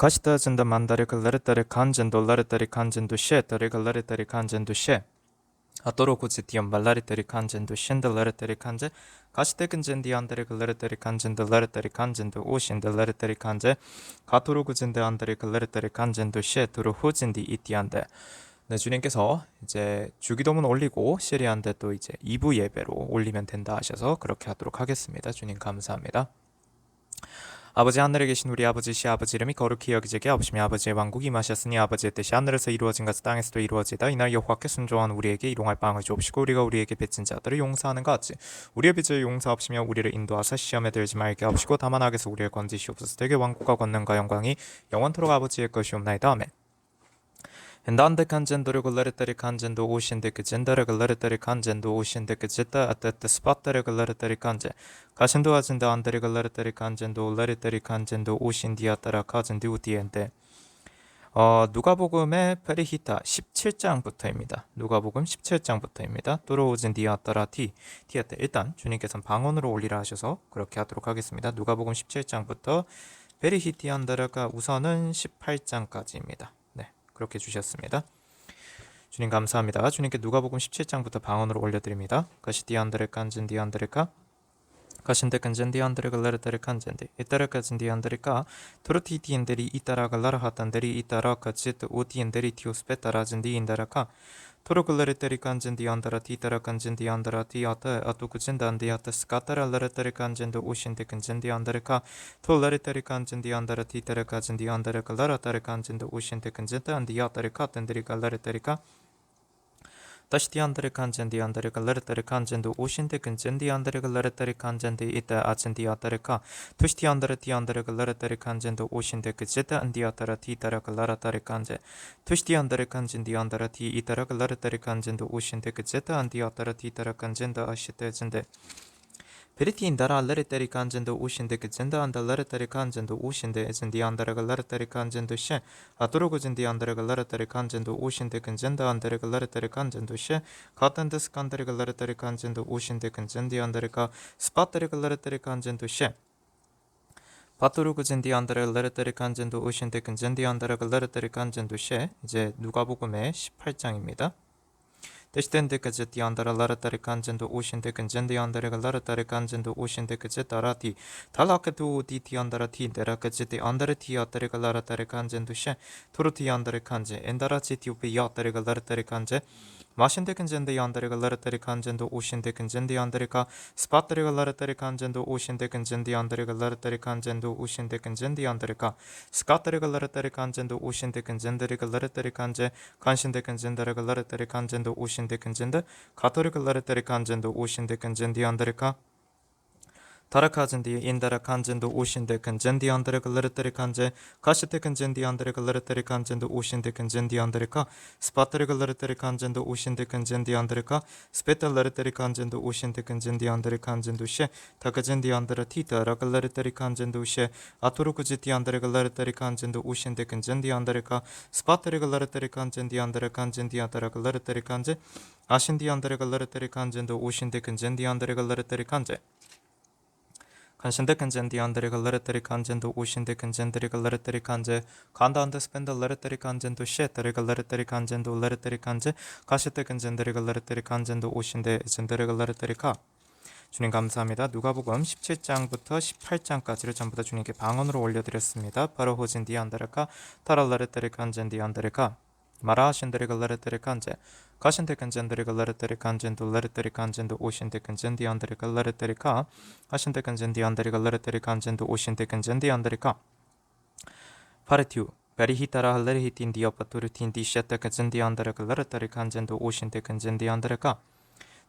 Kaçta mandare kalları kanjendo ları kanjendo she tare kalları kanjendo she atoro kuzitiam balari kanjendo shende ları kanje kaçta kanjendi andere kalları kanjendo ları kanjendo o shende ları kanje 가토로 그진데 안들이 kalları kanjendo she 도로 호진디 이티안데. 네, 주님께서 이제 주기도문 올리고 시리안데 또 이제 2부 예배로 올리면 된다 하셔서 그렇게 하도록 하겠습니다. 주님 감사합니다. 아버지 하늘에 계신 우리 아버지시 아버지 이름이 거룩히 여기지게 하옵시며 아버지의 왕국이 임하셨으니 아버지의 뜻이 하늘에서 이루어진 것이 땅에서도 이루어지다. 이날 여호와께 순종한 우리에게 일용할 빵을 주옵시고 우리가 우리에게 빚진 자들을 용서하는 것 같이 우리의 빚을 용서하옵시며 우리를 인도하사 시험에 들지 말게 하옵시고 다만 악에서 우리를 건지시옵소서. 되게 왕국과 권능과 영광이 영원토록 아버지의 것이옵나이다. 아멘. Hindande kanjendore gularitari kanjendo oshinde kajendare gularitari kanjendo oshinde kajeta atete spattare gularitari kanje 가신도 아진다 안데리 gularitari kanjendo laritari kanjendo 오신디아따라 카젠디 우디엔데. 누가복음의 페리히타 17장부터입니다. 누가복음 17장부터입니다. 또로오진 디아따라 티아테. 일단 주님께서는 방언으로 올리라 하셔서 그렇게 하도록 하겠습니다. 누가복음 17장부터 페리히티안다라가 우선은 18장까지입니다. 그렇게 주셨습니다. 주님 감사합니다. 주님께 누가복음 17장부터 방언으로 올려드립니다. 가시디안드레 칸젠디안드레카 가신데 칸젠디안드레 갈라르타레 칸젠디 이따라 칸젠디안드레카 토르티티엔데리 이따라 갈라라 하탄데리 이따라 카치트 오티엔데리 티오스페타라젠디 인다라카 토르글레르테리 칸젠디 안다라 티타라 칸젠디 안다라 티아타 아토쿠젠다 안디아타 스카타라 레르테리 칸젠도 오신데 칸젠디 안다레카 톨레르테리 칸젠디 안다라 티타라 칸젠디 안다라 갈라라타레 칸젠도 오신데 칸젠다 안디아타레 카텐데리 갈라르테리카 다시티 안드레 칸젠디 안드레 갈라르테리 칸젠도 오신데 칸젠디 안드레 갈라르테리 칸젠디 이따 아젠디 아타레카 투시티 안드레 티 안드레 갈라르테리 칸젠도 오신데 그제다 안디아타라 티타라 갈라라타레 칸제 투시티 안드레 칸젠디 안다라 티 이타라 갈라르테리 칸젠도 오신데 그제다 안디아타라 티타라 칸젠다 아시테젠데 베리티 인다라 알레르테리 칸젠도 오신데 그젠다 안다 레르테리 칸젠도 오신데 에젠디 안다라 갈라르테리 칸젠도 셰 아토로고젠디 안다라 갈라르테리 칸젠도 오신데 근젠다 안다라 갈라르테리 칸젠도 셰 가탄데스 칸다리 갈라르테리 칸젠도 오신데 근젠디 안다레카 스파테리 갈라르테리 칸젠도 셰 바토르고젠디 안다라 갈라르테리 칸젠도 오신데 근젠디 안다라 갈라르테리 칸젠도 셰. 이제 누가복음의 18장입니다. Deştende kazeti andara laratari kanjendo oşinde kanjendi andara laratari kanjendo oşinde kazet arati talakatu diti andara ti dera kazeti andara ti atari laratari kanjendo şe turuti andara kanje endara ceti upe yatari laratari kanje 마신데 근젠데 안다리가 라르타리 칸젠도 오신데 근젠데 안다리가 스파트리가 라르타리 칸젠도 오신데 근젠데 안다리가 라르타리 칸젠도 오신데 근젠데 안다리가 스카트리가 라르타리 칸젠도 오신데 근젠데리가 라르타리 칸제 간신데 근젠다리가 라르타리 칸젠도 오신데 근젠데 가토리가 라르타리 칸젠도 오신데 근젠데 안다리가 타라카젠디 인다라 칸젠도 오신데 근젠디 안드레 글르테리 칸제 가시테 근젠디 안드레 글르테리 칸젠도 오신데 근젠디 안드레카 스파트레 글르테리 칸젠도 오신데 근젠디 안드레카 스페탈 레르테리 칸젠도 오신데 근젠디 안드레 칸젠도 셰 타카젠디 안드레 티타라 글르테리 칸젠도 셰 아토르쿠지티 안드레 글르테리 칸젠도 오신데 근젠디 안드레카 스파트레 글르테리 칸젠디 안드레 칸젠디 안드레 글르테리 칸제 아신디 안드레 글르테리 칸젠도 오신데 근젠디 안드레 글르테리 칸제 간신데 근젠디 안드레 갈라르테리 간젠도 오신데 근젠데리 갈라르테리 간제 간다 안데 스펜더 라르테리 간젠도 셰테리 갈라르테리 간젠도 라르테리 간제 가시테 근젠데리 갈라르테리 간젠도 오신데 젠데리 갈라르테리 카. 주님 감사합니다. 누가복음 17장부터 18장까지를 전부 다 주님께 방언으로 올려드렸습니다. 바로 호진디 안다레카 타랄라르테리 간젠디 안다레카 마라하신데리 갈라르테리 간제 가신데 근젠데리 갈라르테리 간젠도 라르테리 간젠도 오신데 근젠디 안데리 갈라르테리 카 하신데 근젠디 안데리 갈라르테리 간젠도 오신데 근젠디 안데리 카 파르티우 베리히타라 할레리히틴 디어파토르틴 디셰테 근젠디 안데리 갈라르테리 간젠도 오신데 근젠디 안데리 카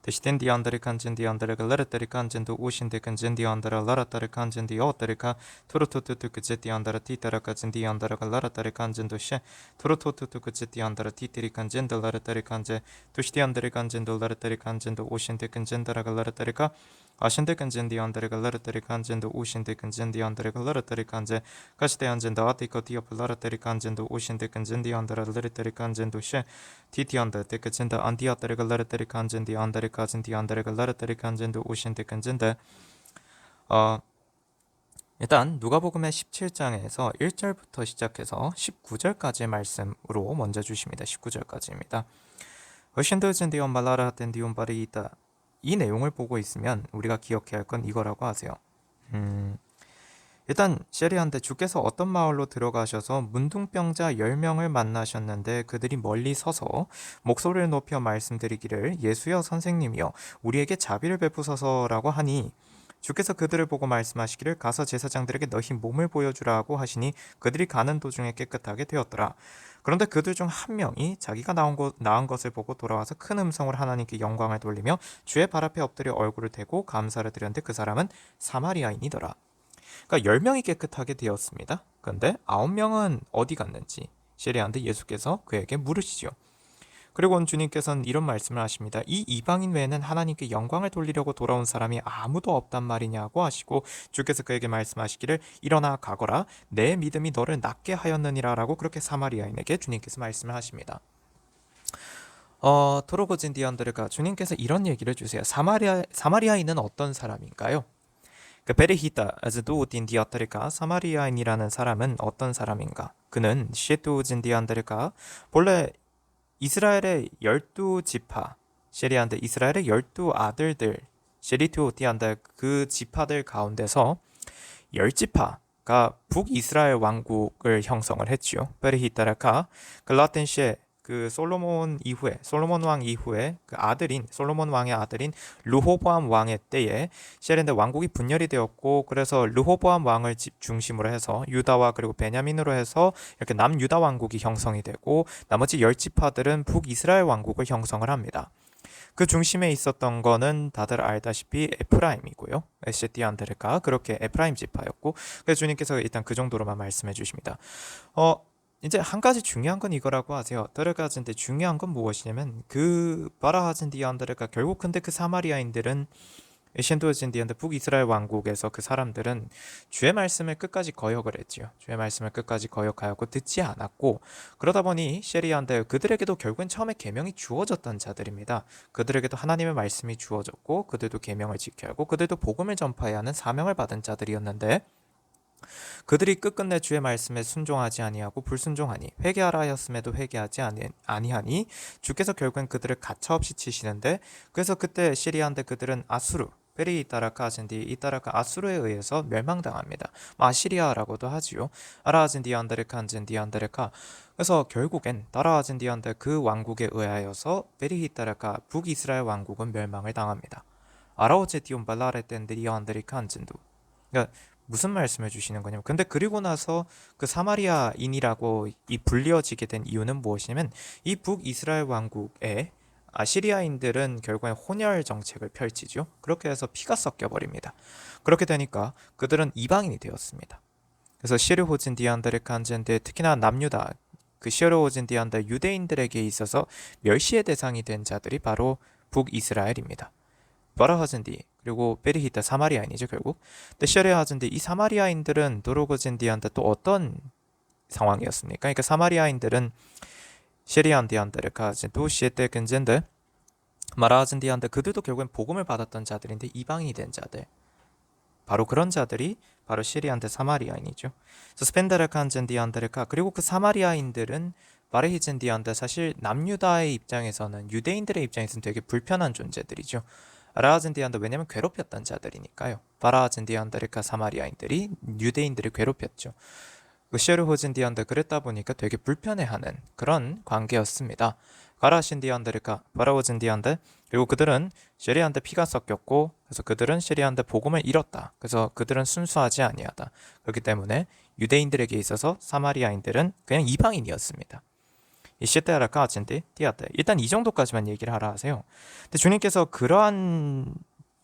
Deştendi andare kancendi andare galaratere kanjendo oşinde kancendi andara laratare kancendi otareka turututu kıceti andara titara kancendi andara galaratere kanjendo şe turututu kıceti andara titiri kanjendo laratare kanje tuşti andare kanjendo laratare kanjendo oşinde kanjendara galaratere ka 아신데 근젠디 안데레 갈라르테리 간젠도 오신데 근젠디 안데레 갈라르테리 간제 가시데 안젠도 아티코 티오플 라르테리 간젠도 오신데 근젠디 안데레 라르테리 간젠도 셰 티티 안데 데케젠다 안디아테레 갈라르테리 간젠디 안데레 가젠디 안데레 갈라르테리 간젠도 오신데 근젠데 일단 누가복음의 17장에서 1절부터 시작해서 19절까지의 말씀으로 먼저 주십니다. 19절까지입니다. 어신드젠디온 말라라 덴디온 바리이다. 이 내용을 보고 있으면 우리가 기억해야 할 건 이거라고 하세요. 일단 셰리한테 주께서 어떤 마을로 들어가셔서 문둥병자 10명을 만나셨는데 그들이 멀리 서서 목소리를 높여 말씀드리기를 예수여 선생님이여 우리에게 자비를 베푸소서라고 하니 주께서 그들을 보고 말씀하시기를 가서 제사장들에게 너희 몸을 보여주라고 하시니 그들이 가는 도중에 깨끗하게 되었더라. 그런데 그들 중 한 명이 자기가 나은 것을 보고 돌아와서 큰 음성으로 하나님께 영광을 돌리며 주의 발 앞에 엎드려 얼굴을 대고 감사를 드렸는데 그 사람은 사마리아인이더라. 그러니까 10명이 깨끗하게 되었습니다. 그런데 9명은 어디 갔는지 시리아인데 예수께서 그에게 물으시죠. 그리고 온 주님께서는 이런 말씀을 하십니다. 이 이방인 외에는 하나님께 영광을 돌리려고 돌아온 사람이 아무도 없단 말이냐고 하시고 주께서 그에게 말씀하시기를 일어나 가거라 내 믿음이 너를 낫게 하였느니라 라고 그렇게 사마리아인에게 주님께서 말씀을 하십니다. 도로고진 디안드르가 주님께서 이런 얘기를 주세요. 사마리아인은 어떤 사람인가요? 그 베레히타 아즈도우딘 디아타르카 사마리아인이라는 사람은 어떤 사람인가? 그는 시에투진 디안드르카 본래 이스라엘의 12지파 셰리안데 이스라엘의 12아들들 셰리투디안데 그 지파들 가운데서 10지파가 북이스라엘 왕국을 형성을 했지요. 베레히타라카 그 라틴시에 그 솔로몬 왕 이후에 그 아들인 솔로몬 왕의 아들인 르호보암 왕의 때에 셰렌데 왕국이 분열이 되었고 그래서 르호보암 왕을 중심으로 해서 유다와 그리고 베냐민으로 해서 이렇게 남유다 왕국이 형성이 되고 나머지 10지파들은 북이스라엘 왕국을 형성을 합니다. 그 중심에 있었던 거는 다들 알다시피 에프라임이고요. 에시티안데르가 그렇게 에프라임 지파였고 그래서 주님께서 일단 그 정도로만 말씀해 주십니다. 이제 한 가지 중요한 건 이거라고 하세요. 들어가진데 중요한 건 무엇이냐면 그 바라하진디안드르가 결국 근데 그 사마리아인들은 신도진디안드 북이스라엘 왕국에서 그 사람들은 주의 말씀을 끝까지 거역을 했지요. 주의 말씀을 끝까지 거역하였고 듣지 않았고 그러다 보니 셰리안데 그들에게도 결국엔 처음에 계명이 주어졌던 자들입니다. 그들에게도 하나님의 말씀이 주어졌고 그들도 계명을 지켜야 하고 그들도 복음을 전파해야 하는 사명을 받은 자들이었는데 그들이 끝끝내 주의 말씀에 순종하지 아니하고 불순종하니 회개하라 하였음에도 회개하지 아니하니 주께서 결국엔 그들을 가차없이 치시는데 그래서 그때 시리아인데 그들은 아수르 페리이따라카 아젠디 이따라카 아수르에 의해서 멸망당합니다. 아시리아라고도 하지요. 아라아젠디 안데레카 안젠디 안데레카 그래서 결국엔 따라아젠디 안데 그 왕국에 의하여서 페리이따라카 북이스라엘 왕국은 멸망을 당합니다. 아라오제디온 발라레텐드리 안데리카 안젠두 그러니까 무슨 말씀해 주시는 거냐면 근데 그리고 나서 그 사마리아인이라고 이 불려지게 된 이유는 무엇이냐면 이 북이스라엘 왕국에 아시리아인들은 결국엔 혼혈 정책을 펼치죠. 그렇게 해서 피가 섞여 버립니다. 그렇게 되니까 그들은 이방인이 되었습니다. 그래서 시르호진 디안데르칸젠데 특히나 남유다 그 시르호진 디안데 유대인들에게 있어서 멸시의 대상이 된 자들이 바로 북이스라엘입니다. 바라하젠디 그리고 베리히타 사마리아인이죠 결국. 근데 셔레하젠디 이 사마리아인들은 도로고젠디한테 또 어떤 상황이었습니까? 그러니까 사마리아인들은 셰리안디안데르카 도시에테 근젠데 마라하젠디한테 그들도 결국엔 복음을 받았던 자들인데 이방인이 된 자들. 바로 그런 자들이 바로 시리안데 사마리아인이죠. 그래서 스펜데르칸젠디안데르카 그리고 그 사마리아인들은 바레히젠디안데 사실 남유다의 입장에서는 유대인들의 입장에서는 되게 불편한 존재들이죠. 아라아젠디안데 왜냐면 괴롭혔던 자들이니까요. 바라아젠디안데르카 사마리아인들이 유대인들을 괴롭혔죠. 그 쉐르호젠디안데 그랬다 보니까 되게 불편해하는 그런 관계였습니다. 가라신디안데르카 바라오젠디안데 그리고 그들은 쉐리안데 피가 섞였고 그래서 그들은 쉐리안데 복음을 잃었다. 그래서 그들은 순수하지 아니하다. 그렇기 때문에 유대인들에게 있어서 사마리아인들은 그냥 이방인이었습니다. 이시테아라카 아젠데 티아테 일단 이 정도까지만 얘기를 하라 하세요. 근데 주님께서 그러한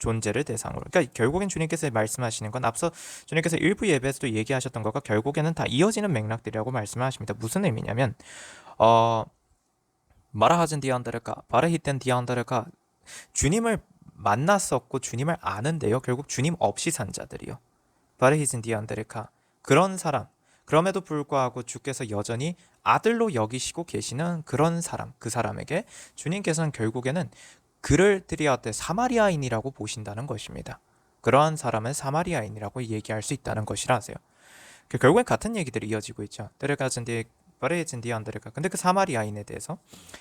존재를 대상으로 그러니까 결국엔 주님께서 말씀하시는 건 앞서 주님께서 일부 예배에서도 얘기하셨던 것과 결국에는 다 이어지는 맥락들이라고 말씀을 하십니다. 무슨 의미냐면 마라하진 디안다르카 바라히텐 디안다르카 주님을 만났었고 주님을 아는데요. 결국 주님 없이 산 자들이요. 바라히진 디안다르카 그런 사람 그럼에도 불구하고 주께서 여전히 아들로 여기시고 계시는 그런 사람, 그 사람에게 주님께서는 결국에는 그를 드리아테 사마리아인이라고 보신다는 것입니다. 그러한 사람은 사마리아인이라고 얘기할 수 있다는 것이라 하세요. 결국엔 같은 얘기들이 이어지고 있죠. 데레가즌디 바레진디 안데레가. 근데 그 사마리아인에 대해서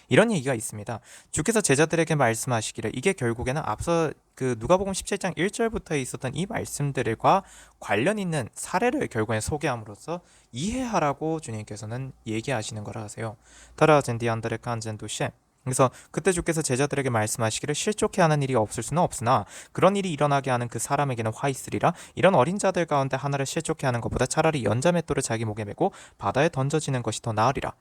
이런 얘기가 있습니다. 주께서 제자들에게 말씀하시기를, 이게 결국에는 앞서 그 누가복음 17장 1절부터 있었던 이 말씀들과 관련 있는 사례를 결국엔 소개함으로써 이해하라고 주님께서는 얘기하시는 거라 하세요. 타라젠디 안데레카 안젠도셰. 그래서 그때 주께서 제자들에게 말씀하시기를, 실족해 하는 일이 없을 수는 없으나 그런 일이 일어나게 하는 그 사람에게는 화 있으리라. 이런 어린 자들 가운데 하나를 실족해 하는 것보다 차라리 연자맷돌을 자기 목에 메고 바다에 던져지는 것이 더 나으리라.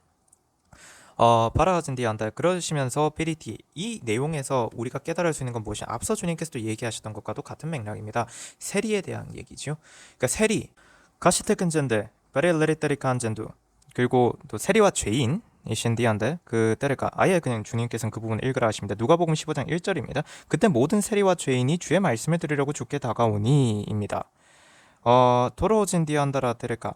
바라진디 안다. 그러시면서 피리티, 이 내용에서 우리가 깨달을 수 있는 건 무엇이, 앞서 주님께서도 얘기하셨던 것과도 같은 맥락입니다. 세리에 대한 얘기죠. 그러니까 세리 가시테근젠데 베레레리테리칸젠두, 그리고 또 세리와 죄인 이신디한데 그 때를까, 아예 그냥 주님께서는 그 부분 읽으라 하십니다. 누가복음 15장 1절입니다. 그때 모든 세리와 죄인이 주의 말씀을 들으려고 주께 다가오니입니다. 도로진디한다라 때를까,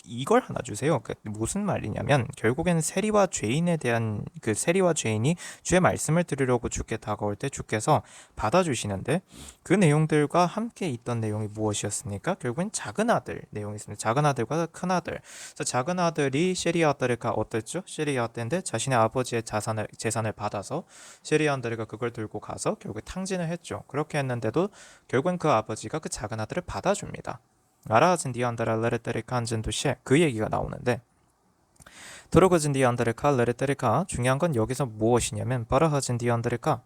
이걸 하나 주세요. 그 무슨 말이냐면 결국에는 세리와 죄인에 대한, 그 세리와 죄인이 주의 말씀을 들으려고 주께 다가올 때 주께서 받아주시는데, 그 내용들과 함께 있던 내용이 무엇이었습니까? 결국엔 작은 아들 내용이 있습니다. 작은 아들과 큰 아들. 그래서 작은 아들이 셰리아따르가 어땠죠? 셰리아따인데 자신의 아버지의 재산을 받아서 셰리아따르가 그걸 들고 가서 결국 탕진을 했죠. 그렇게 했는데도 결국엔 그 아버지가 그 작은 아들을 받아줍니다. 아라진 디안다라 레레테리카 안젠도시에 그 얘기가 나오는데, 드로거진 디안다르카 레레테리카, 중요한 건 여기서 무엇이냐면 바라하진 디안다르카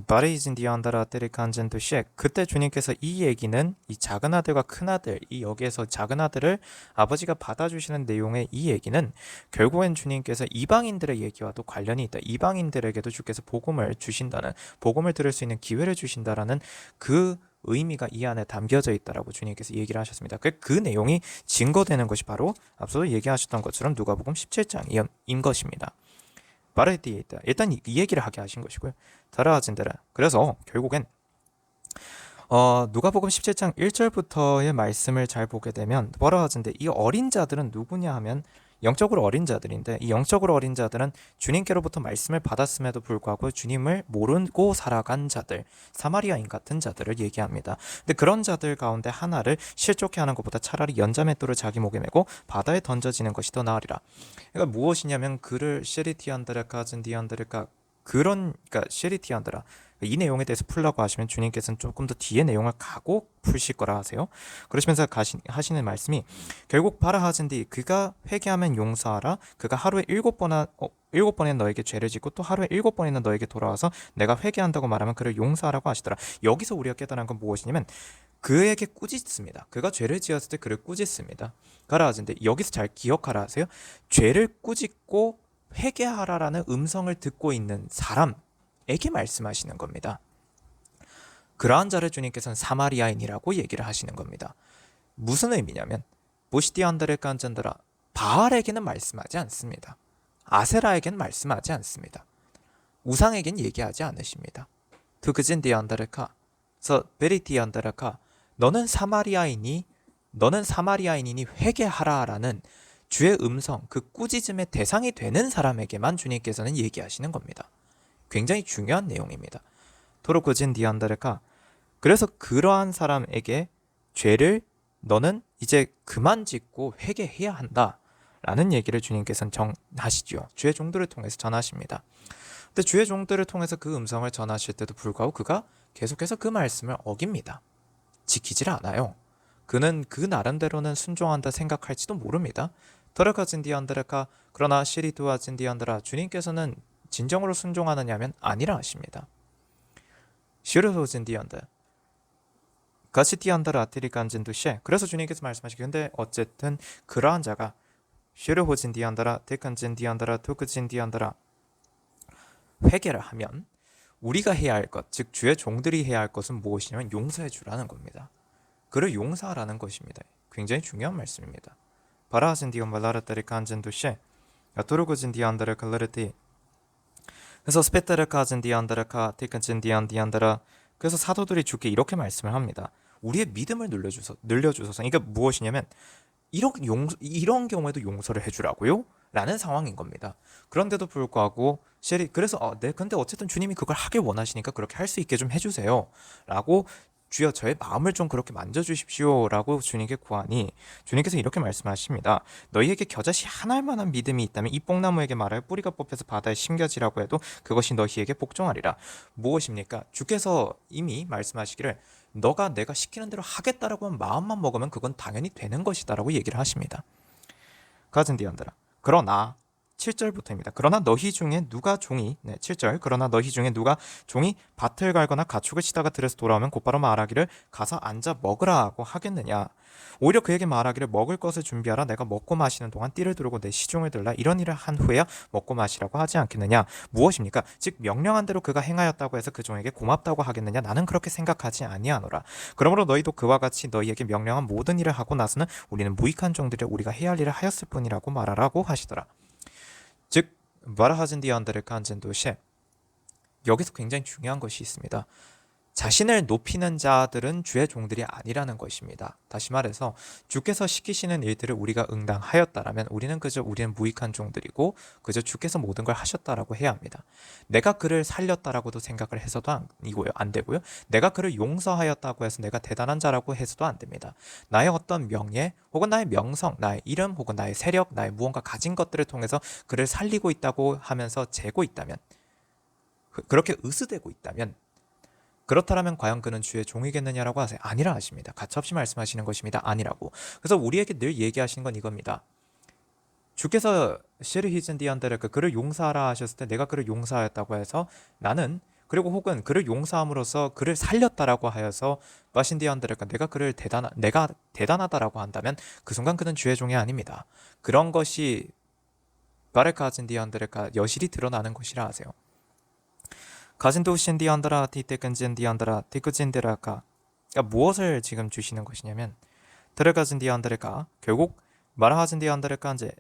바레이진 디안다라 테리카 안젠도시에, 그때 주님께서 이 얘기는 이 작은 아들과 큰 아들, 이 여기에서 작은 아들을 아버지가 받아주시는 내용의 이 얘기는 결국엔 주님께서 이방인들의 얘기와도 관련이 있다. 이방인들에게도 주께서 복음을 주신다는, 복음을 들을 수 있는 기회를 주신다라는 그 의미가 이 안에 담겨져 있다라고 주님께서 얘기를 하셨습니다. 그 내용이 증거되는 것이 바로 앞서 얘기하셨던 것처럼 누가복음 17장인 것입니다. 바르디에 있다. 일단 이 얘기를 하게 하신 것이고요. 다라아진데라. 그래서 결국엔 누가복음 17장 1절부터의 말씀을 잘 보게 되면 바라아진데, 이 어린 자들은 누구냐 하면 영적으로 어린 자들인데, 이 영적으로 어린 자들은 주님께로부터 말씀을 받았음에도 불구하고 주님을 모르고 살아간 자들, 사마리아인 같은 자들을 얘기합니다. 근데 그런 자들 가운데 하나를 실족해 하는 것보다 차라리 연자맷돌을 자기 목에 메고 바다에 던져지는 것이 더 나으리라. 그러니까 무엇이냐면 그를 셰리티안드라카 즌디안드라카, 그러니까 셰리티안드라, 이 내용에 대해서 풀라고 하시면 주님께서는 조금 더 뒤에 내용을 가고 푸실 거라 하세요. 그러시면서 하시는 말씀이 결국 바라하진디, 그가 회개하면 용서하라. 그가 하루에 7번에 너에게 죄를 짓고 또 하루에 7번이나 너에게 돌아와서 내가 회개한다고 말하면 그를 용서하라고 하시더라. 여기서 우리가 깨달은 건 무엇이냐면 그에게 꾸짖습니다. 그가 죄를 지었을 때 그를 꾸짖습니다. 가라하진데, 여기서 잘 기억하라 하세요. 죄를 꾸짖고 회개하라라는 음성을 듣고 있는 사람에게 말씀하시는 겁니다. 그러한 자를 주님께서는 사마리아인이라고 얘기를 하시는 겁니다. 무슨 의미냐면 보시디안드레 깐잔드라, 바알에게는 말씀하지 않습니다. 아세라에게는 말씀하지 않습니다. 우상에게는 얘기하지 않으십니다. 드그진디안드레카 서 베리티안드레카, 너는 사마리아인이 회개하라라는 주의 음성, 그 꾸짖음의 대상이 되는 사람에게만 주님께서는 얘기하시는 겁니다. 굉장히 중요한 내용입니다. 토로코진 디안다르카, 그래서 그러한 사람에게 죄를 너는 이제 그만 짓고 회개해야 한다 라는 얘기를 주님께서는 전하시죠. 주의 종들을 통해서 전하십니다. 근데 주의 종들을 통해서 그 음성을 전하실 때도 불구하고 그가 계속해서 그 말씀을 어깁니다. 지키질 않아요. 그는 그 나름대로는 순종한다 생각할지도 모릅니다. 더라카진 디안드라카, 그러나 시리두아진 디안드라, 주님께서는 진정으로 순종하느냐면 아니라 하십니다. 시르호진 디안드 가시티안다라 아티리간진두시에, 그래서 주님께서 말씀하시기, 근데 어쨌든 그러한 자가 시르호진 디안다라 데칸진 디안다라 토크진 디안다라 회개를 하면 우리가 해야 할 것, 즉 주의 종들이 해야 할 것은 무엇이냐면 용서해 주라는 겁니다. 그를 용서하라는 것입니다. 굉장히 중요한 말씀입니다. 바라하신 디온 말라르타리 칸젠두시에 아토르고진 디안다라 칼라르티, 그래서 스페타르카진 디안다라카 테칸진 디안다라, 그래서 사도들이 주께 이렇게 말씀을 합니다. 우리의 믿음을 늘려주소서. 이게 무엇이냐면 이런 경우에도 용서를 해주라고요? 라는 상황인 겁니다. 그런데도 불구하고 그래서 네, 근데 어쨌든 주님이 그걸 하길 원하시니까 그렇게 할 수 있게 좀 해주세요 라고 주여 저의 마음을 좀 그렇게 만져주십시오라고 주님께 구하니 주님께서 이렇게 말씀하십니다. 너희에게 겨자씨 하나일 만한 믿음이 있다면 이 뽕나무에게 말하여 뿌리가 뽑혀서 바다에 심겨지라고 해도 그것이 너희에게 복종하리라. 무엇입니까? 주께서 이미 말씀하시기를 너가 내가 시키는 대로 하겠다라고 하면 마음만 먹으면 그건 당연히 되는 것이다라고 얘기를 하십니다. 가진디언들아 그러나 7절부터입니다. 그러나 너희 중에 누가 종이 7절 그러나 너희 중에 누가 종이 밭을 갈거나 가축을 치다가 들에서 돌아오면 곧바로 말하기를 가서 앉아 먹으라고 하겠느냐. 오히려 그에게 말하기를 먹을 것을 준비하라. 내가 먹고 마시는 동안 띠를 두르고 내 시종을 들라. 이런 일을 한 후에야 먹고 마시라고 하지 않겠느냐. 무엇입니까? 즉 명령한 대로 그가 행하였다고 해서 그 종에게 고맙다고 하겠느냐. 나는 그렇게 생각하지 아니하노라. 그러므로 너희도 그와 같이 너희에게 명령한 모든 일을 하고 나서는 우리는 무익한 종들이 우리가 해야 할 일을 하였을 뿐이라고 말하라고 하시더라. 즉 바라하진디안드를 칸젠도시 여기서 굉장히 중요한 것이 있습니다. 자신을 높이는 자들은 주의 종들이 아니라는 것입니다. 다시 말해서 주께서 시키시는 일들을 우리가 응당하였다라면 우리는 무익한 종들이고 그저 주께서 모든 걸 하셨다라고 해야 합니다. 내가 그를 살렸다라고도 생각을 해서도 안 되고요. 내가 그를 용서하였다고 해서 내가 대단한 자라고 해서도 안 됩니다. 나의 어떤 명예 혹은 나의 명성, 나의 이름 혹은 나의 세력, 나의 무언가 가진 것들을 통해서 그를 살리고 있다고 하면서 재고 있다면 그렇게 으스대고 있다면 그렇다면 과연 그는 주의 종이겠느냐라고 하세요. 아니라 하십니다. 가차없이 말씀하시는 것입니다. 아니라고. 그래서 우리에게 늘 얘기하시는 건 이겁니다. 주께서 시르히즌디안데를 그를 용서하라 하셨을 때 내가 그를 용서하였다고 해서 나는 그리고 혹은 그를 용서함으로써 그를 살렸다라고 하여서 마신디안데르가 내가 대단하다라고 한다면 그 순간 그는 주의 종이 아닙니다. 그런 것이 바레카진디안데르가 여실히 드러나는 것이라 하세요. 가진도신디안드라 티테근진디안드라 티크진데라가 무엇을 지금 주시는 것이냐면 드레가진디안드레가 결국 마라하진디안드레가 이제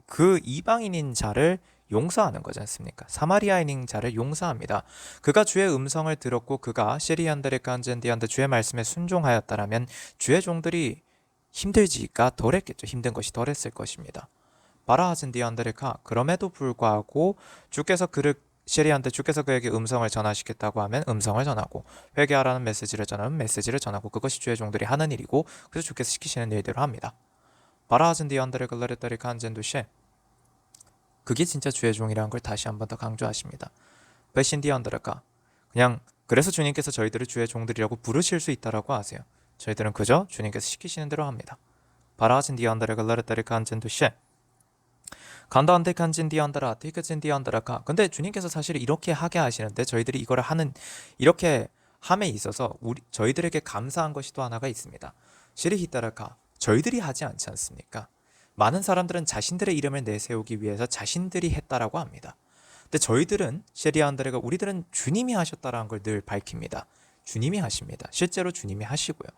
그 이방인인 자를 용서하는 거지 않습니까? 사마리아인인 자를 용서합니다. 그가 주의 음성을 들었고 그가 시리안드레간젠디안드 주의 말씀에 순종하였다라면 주의 종들이 힘들지가 덜했겠죠. 힘든 것이 덜했을 것입니다. 바라하진디안드레가 그럼에도 불구하고 주께서 그에게 음성을 전하시겠다고 하면 음성을 전하고 회개하라는 메시지를 전하면 메시지를 전하고 그것이 주의 종들이 하는 일이고 그래서 주께서 시키시는 일대로 합니다. 바라하진디안드레 글라레타리 칸젠두셰 그게 진짜 주의 종이라는 걸 다시 한 번 더 강조하십니다. 베신디안드레가 그냥 그래서 주님께서 저희들을 주의 종들이라고 부르실 수 있다라고 하세요. 저희들은 그저 주님께서 시키시는 대로 합니다. 바라하진디안드레 글라레타리 칸젠두셰 간다한테 간진디안드라 티크진디안드라가 근데 주님께서 사실 이렇게 하게 하시는데 저희들이 이거를 이렇게 함에 있어서 저희들에게 감사한 것이 또 하나가 있습니다. 시리히따라카 저희들이 하지 않지 않습니까? 많은 사람들은 자신들의 이름을 내세우기 위해서 자신들이 했다라고 합니다. 근데 저희들은 시리안드레가 우리들은 주님이 하셨다라는 걸 늘 밝힙니다. 주님이 하십니다. 실제로 주님이 하시고요.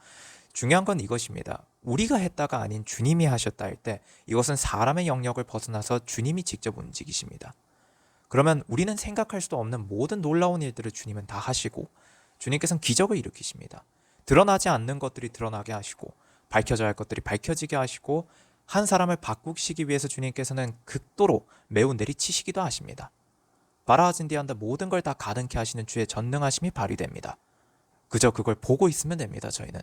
중요한 건 이것입니다. 우리가 했다가 아닌 주님이 하셨다 할 때 이것은 사람의 영역을 벗어나서 주님이 직접 움직이십니다. 그러면 우리는 생각할 수도 없는 모든 놀라운 일들을 주님은 다 하시고 주님께서는 기적을 일으키십니다. 드러나지 않는 것들이 드러나게 하시고 밝혀져야 할 것들이 밝혀지게 하시고 한 사람을 바꾸시기 위해서 주님께서는 극도로 매우 내리치시기도 하십니다. 바라하진디안드 모든 걸 다 가능케 하시는 주의 전능하심이 발휘됩니다. 그저 그걸 보고 있으면 됩니다. 저희는.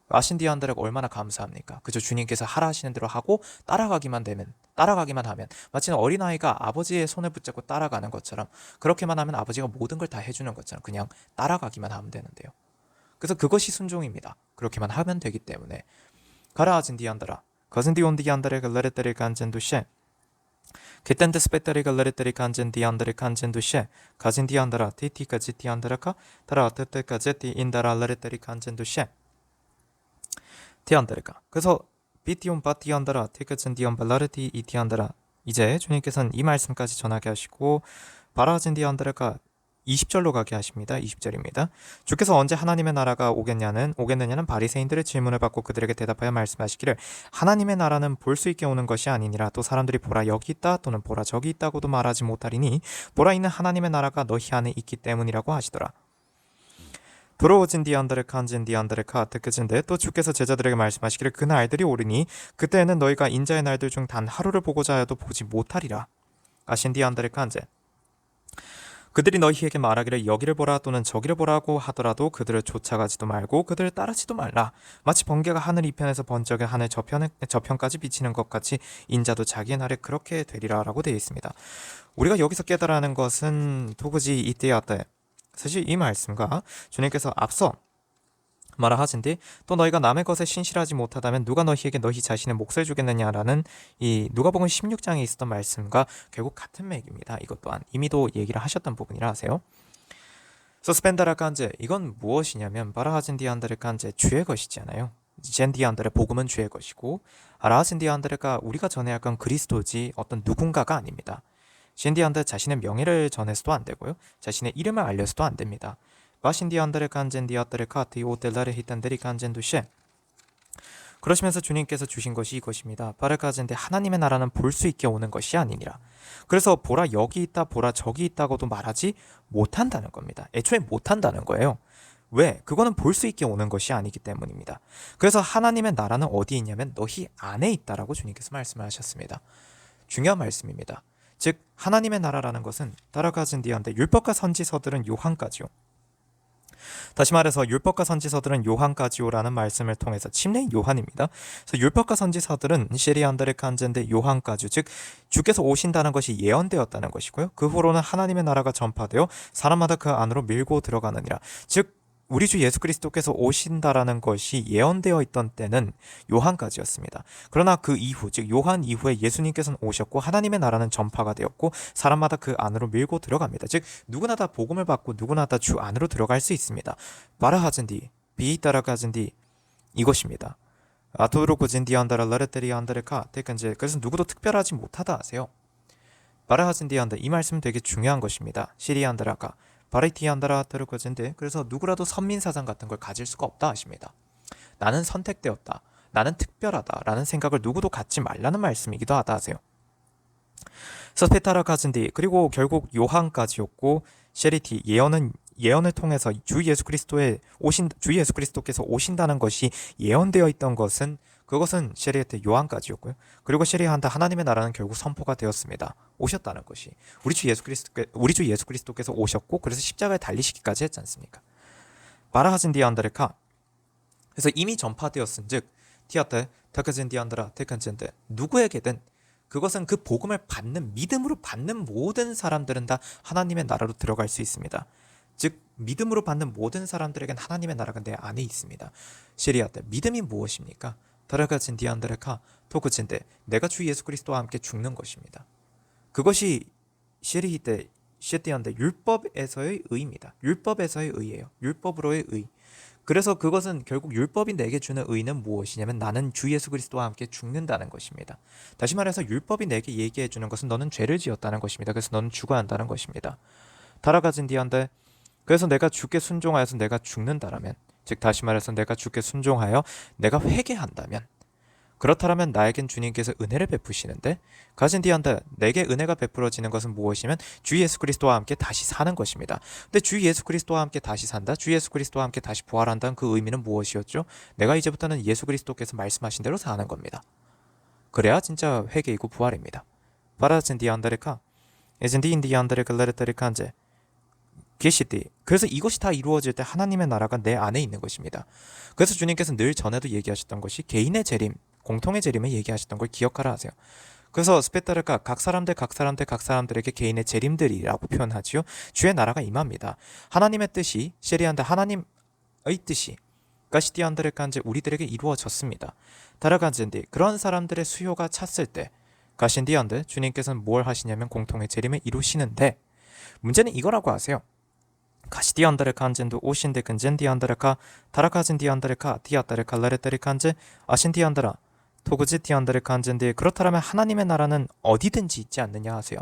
아신디안드라가 얼마나 감사합니까? 그저 주님께서 하라 하시는 대로 하고 따라가기만 하면 마치 어린아이가 아버지의 손을 붙잡고 따라가는 것처럼 그렇게만 하면 아버지가 모든 걸 다 해주는 것처럼 그냥 따라가기만 하면 되는데요. 그래서 그것이 순종입니다. 그렇게만 하면 되기 때문에 가라아진디안드라 거진디온디안드레 글레레테리 간젠두셰 게텐데 스페타리 글레레테리 간젠디안드레 간젠두셰 가진디안드라 티티까지디안드라카 타라테테까지 인다라 레레테리 간젠두셰 티안드레가 그래서 비티온 바티안드라 티크진디온 발라르티 이티안드라 이제 주님께서는 이 말씀까지 전하게 하시고 바라진디안드레가 20절로 가게 하십니다. 20절입니다. 주께서 언제 하나님의 나라가 오겠느냐는 바리새인들의 질문을 받고 그들에게 대답하여 말씀하시기를 하나님의 나라는 볼 수 있게 오는 것이 아니니라 또 사람들이 보라 여기 있다 또는 보라 저기 있다고도 말하지 못하리니 보라 있는 하나님의 나라가 너희 안에 있기 때문이라고 하시더라. 브로진디안드레 칸진디안드레 카테크진데 또 주께서 제자들에게 말씀하시기를 그 날들이 오르니 그때에는 너희가 인자의 날들 중 단 하루를 보고자 하여도 보지 못하리라. 아신디안드레 칸제 그들이 너희에게 말하기를 여기를 보라 또는 저기를 보라고 하더라도 그들을 쫓아가지도 말고 그들을 따르지도 말라. 마치 번개가 하늘 이편에서 번쩍여 하늘 저편까지 비치는 것 같이 인자도 자기의 날에 그렇게 되리라 라고 되어 있습니다. 우리가 여기서 깨달아 하는 것은 도그지 이때였다. 사실 이 말씀과 주님께서 앞서 말하 하신디 또 너희가 남의 것에 신실하지 못하다면 누가 너희에게 너희 자신의 몫을 주겠느냐라는 이 누가복음 16장에 있었던 말씀과 결국 같은 맥입니다. 이것 또한 이미도 얘기를 하셨던 부분이라 하세요. 서스펜다라 칸제 이건 무엇이냐면 바라하진디안드레 칸제 주의 것이잖아요. 젠디안드레 복음은 주의 것이고 아라하진디안드레가 우리가 전해야 할 건 그리스도지 어떤 누군가가 아닙니다. 젠디안드 자신의 명예를 전해서도 안 되고요. 자신의 이름을 알려서도 안 됩니다. 바신디안드레 칸젠디아드레 카티 오텔라레 히탄데리 칸젠두셰 그러시면서 주님께서 주신 것이 이것입니다. 바르카젠데 하나님의 나라는 볼 수 있게 오는 것이 아니니라. 그래서 보라 여기 있다 보라 저기 있다고도 말하지 못한다는 겁니다. 애초에 못한다는 거예요. 왜? 그거는 볼 수 있게 오는 것이 아니기 때문입니다. 그래서 하나님의 나라는 어디 있냐면 너희 안에 있다라고 주님께서 말씀하셨습니다. 중요한 말씀입니다. 즉 하나님의 나라라는 것은 따라가진디한데 율법과 선지서들은 요한까지요. 다시 말해서 율법과 선지서들은 요한까지요라는 말씀을 통해서 침례인 요한입니다. 그래서 율법과 선지서들은 시리안드레 칸젠데 요한까지 즉 주께서 오신다는 것이 예언되었다는 것이고요. 그 후로는 하나님의 나라가 전파되어 사람마다 그 안으로 밀고 들어가느니라. 즉 우리 주 예수 그리스도께서 오신다라는 것이 예언되어 있던 때는 요한까지였습니다. 그러나 그 이후 즉 요한 이후에 예수님께서는 오셨고 하나님의 나라는 전파가 되었고 사람마다 그 안으로 밀고 들어갑니다. 즉 누구나 다 복음을 받고 누구나 다 주 안으로 들어갈 수 있습니다. 바라하젠디 비따라가젠디 이것입니다. 아토르고젠디 안다라 라레테리 안다레카 대간제 그래서 누구도 특별하지 못하다 하세요. 바라하젠디 안다 이 말씀 되게 중요한 것입니다. 시리안다라카 바리티안다라 테르코젠데 그래서 누구라도 선민사상 같은 걸 가질 수가 없다 하십니다. 나는 선택되었다. 나는 특별하다. 라는 생각을 누구도 갖지 말라는 말씀이기도 하다 하세요. 서페타라 가진디 그리고 결국 요한까지였고 셰리티 예언을 통해서 주 예수 그리스도께서 오신다는 것이 예언되어 있던 것은 그것은 셰리한테 요한까지였고요. 그리고 셰리한테 하나님의 나라는 결국 선포가 되었습니다. 오셨다는 것이 우리 주 예수 그리스도께서 오셨고 그래서 십자가에 달리시기까지 했지 않습니까? 바라하진디안드레카 그래서 이미 전파되었은즉 티아테 타카진디안드라 테칸젠데 누구에게든 그것은 그 복음을 받는 믿음으로 받는 모든 사람들은 다 하나님의 나라로 들어갈 수 있습니다. 즉 믿음으로 받는 모든 사람들에겐 하나님의 나라가 내 안에 있습니다. 시리아때 믿음이 무엇입니까? 다라가진 디안드레카 토크친데 내가 주 예수 그리스도와 함께 죽는 것입니다. 그것이 시리히때 시티안데 율법에서의 의입니다. 율법에서의 의예요. 율법으로의 의. 그래서 그것은 결국 율법이 내게 주는 의는 무엇이냐면 나는 주 예수 그리스도와 함께 죽는다는 것입니다. 다시 말해서 율법이 내게 얘기해 주는 것은 너는 죄를 지었다는 것입니다. 그래서 너는 죽어야 한다는 것입니다. 다라가진 디안데 그래서 내가 주께 순종하여서 내가 죽는다라면 즉 다시 말해서 내가 주께 순종하여 내가 회개한다면 그렇다면 나에겐 주님께서 은혜를 베푸시는데 가진 디안데 내게 은혜가 베풀어지는 것은 무엇이면 주 예수 그리스도와 함께 다시 사는 것입니다. 근데 주 예수 그리스도와 함께 다시 산다 주 예수 그리스도와 함께 다시 부활한다는 그 의미는 무엇이었죠? 내가 이제부터는 예수 그리스도께서 말씀하신 대로 사는 겁니다. 그래야 진짜 회개이고 부활입니다. 바라진 디안데레카 에젠디 인디안데레카 레레테리칸제 계시디 그래서 이것이 다 이루어질 때 하나님의 나라가 내 안에 있는 것입니다. 그래서 주님께서 늘 전에도 얘기하셨던 것이 개인의 재림, 공통의 재림을 얘기하셨던 걸 기억하라 하세요. 그래서 스페타르가 각 사람들에게 개인의 재림들이라고 표현하지요. 주의 나라가 임합니다. 하나님의 뜻이 셰리안데 하나님의 뜻이 가시디안드레간제 우리들에게 이루어졌습니다. 다라간젠디 그런 사람들의 수요가 찼을 때 가신디안데 주님께서는 뭘 하시냐면 공통의 재림을 이루시는데 문제는 이거라고 하세요. 가시디안다레 칸젠도 오신데 근젠디안다레카 다라카진디안다레카 디아다레카 라레테리 칸제 아신디안다라 토그지디안다레 칸젠데 그렇다면 하나님의 나라는 어디든지 있지 않느냐 하세요.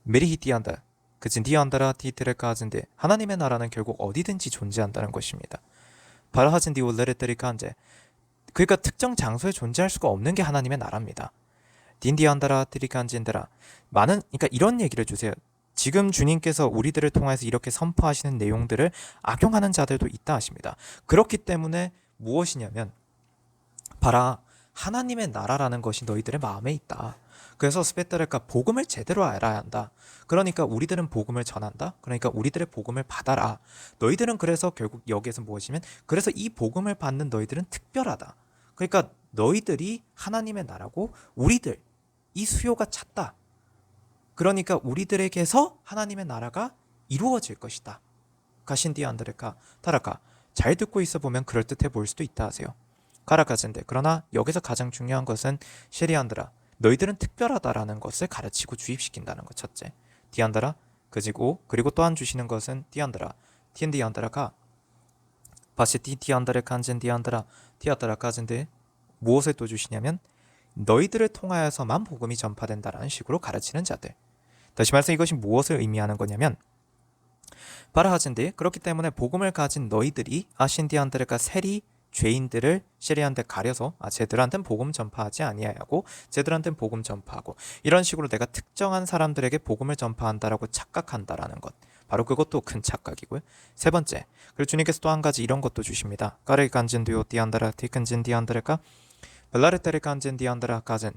메리히디안다 그진디안다라 디테레카진데 하나님의 나라는 결국 어디든지 존재한다는 것입니다. 바라하진디오 레레테리 칸제 그러니까 특정 장소에 존재할 수가 없는 게 하나님의 나라입니다. 딘디안다라 트리칸젠데라 그러니까 이런 얘기를 주세요. 지금 주님께서 우리들을 통해서 이렇게 선포하시는 내용들을 악용하는 자들도 있다 하십니다. 그렇기 때문에 무엇이냐면 봐라 하나님의 나라라는 것이 너희들의 마음에 있다. 그래서 스페타르카 복음을 제대로 알아야 한다. 그러니까 우리들은 복음을 전한다. 그러니까 우리들의 복음을 받아라. 너희들은 그래서 결국 여기에서 무엇이면 그래서 이 복음을 받는 너희들은 특별하다. 그러니까 너희들이 하나님의 나라고 우리들 이 수요가 찼다. 그러니까 우리들에게서 하나님의 나라가 이루어질 것이다. 가신디 안드레카 타라카 잘 듣고 있어 보면 그럴듯해 보일 수도 있다 하세요. 가라카젠데 그러나 여기서 가장 중요한 것은 셰리안드라 너희들은 특별하다라는 것을 가르치고 주입시킨다는 것 첫째. 디안드라 그리고 또한 주시는 것은 디안드라 티엔디안드라가 바시티 디안드레 칸젠 디안드라 티아드라 카젠데 무엇을 또 주시냐면 너희들을 통하여서만 복음이 전파된다라는 식으로 가르치는 자들. 다시 말해서 이것이 무엇을 의미하는 거냐면 바라하진데 그렇기 때문에 복음을 가진 너희들이 아신디안드레가 세리 죄인들을 시리한테 가려서 쟤들한테는 복음 전파하지 아니하고 쟤들한테는 복음 전파하고 이런 식으로 내가 특정한 사람들에게 복음을 전파한다라고 착각한다라는 것. 바로 그것도 큰 착각이고요. 세 번째, 그리고 주님께서 또 한 가지 이런 것도 주십니다. 까레 간진두요 디안드라 티큰진 디안드레가 벨라르테리 간진 디안드라 가진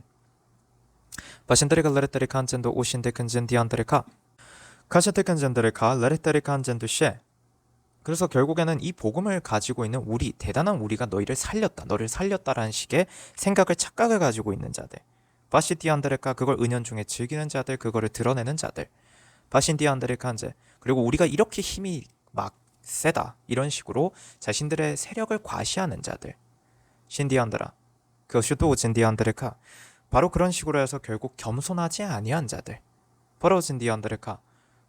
바신데리 갈라르테리 간진도 오신데 근진 디안드레가 카샤테 간진드레가 라르테리 간진도 셰 그래서 결국에는 이 복음을 가지고 있는 우리 대단한 우리가 너희를 살렸다 너를 살렸다라는 식의 생각을 착각을 가지고 있는 자들 바시디안드레카 그걸 은연중에 즐기는 자들 그거를 드러내는 자들 바신디안드레카 한제 그리고 우리가 이렇게 힘이 막 세다 이런 식으로 자신들의 세력을 과시하는 자들 신디안드라 그것도 진디안드레카 바로 그런 식으로 해서 결국 겸손하지 아니한 자들 바로 진디안드레카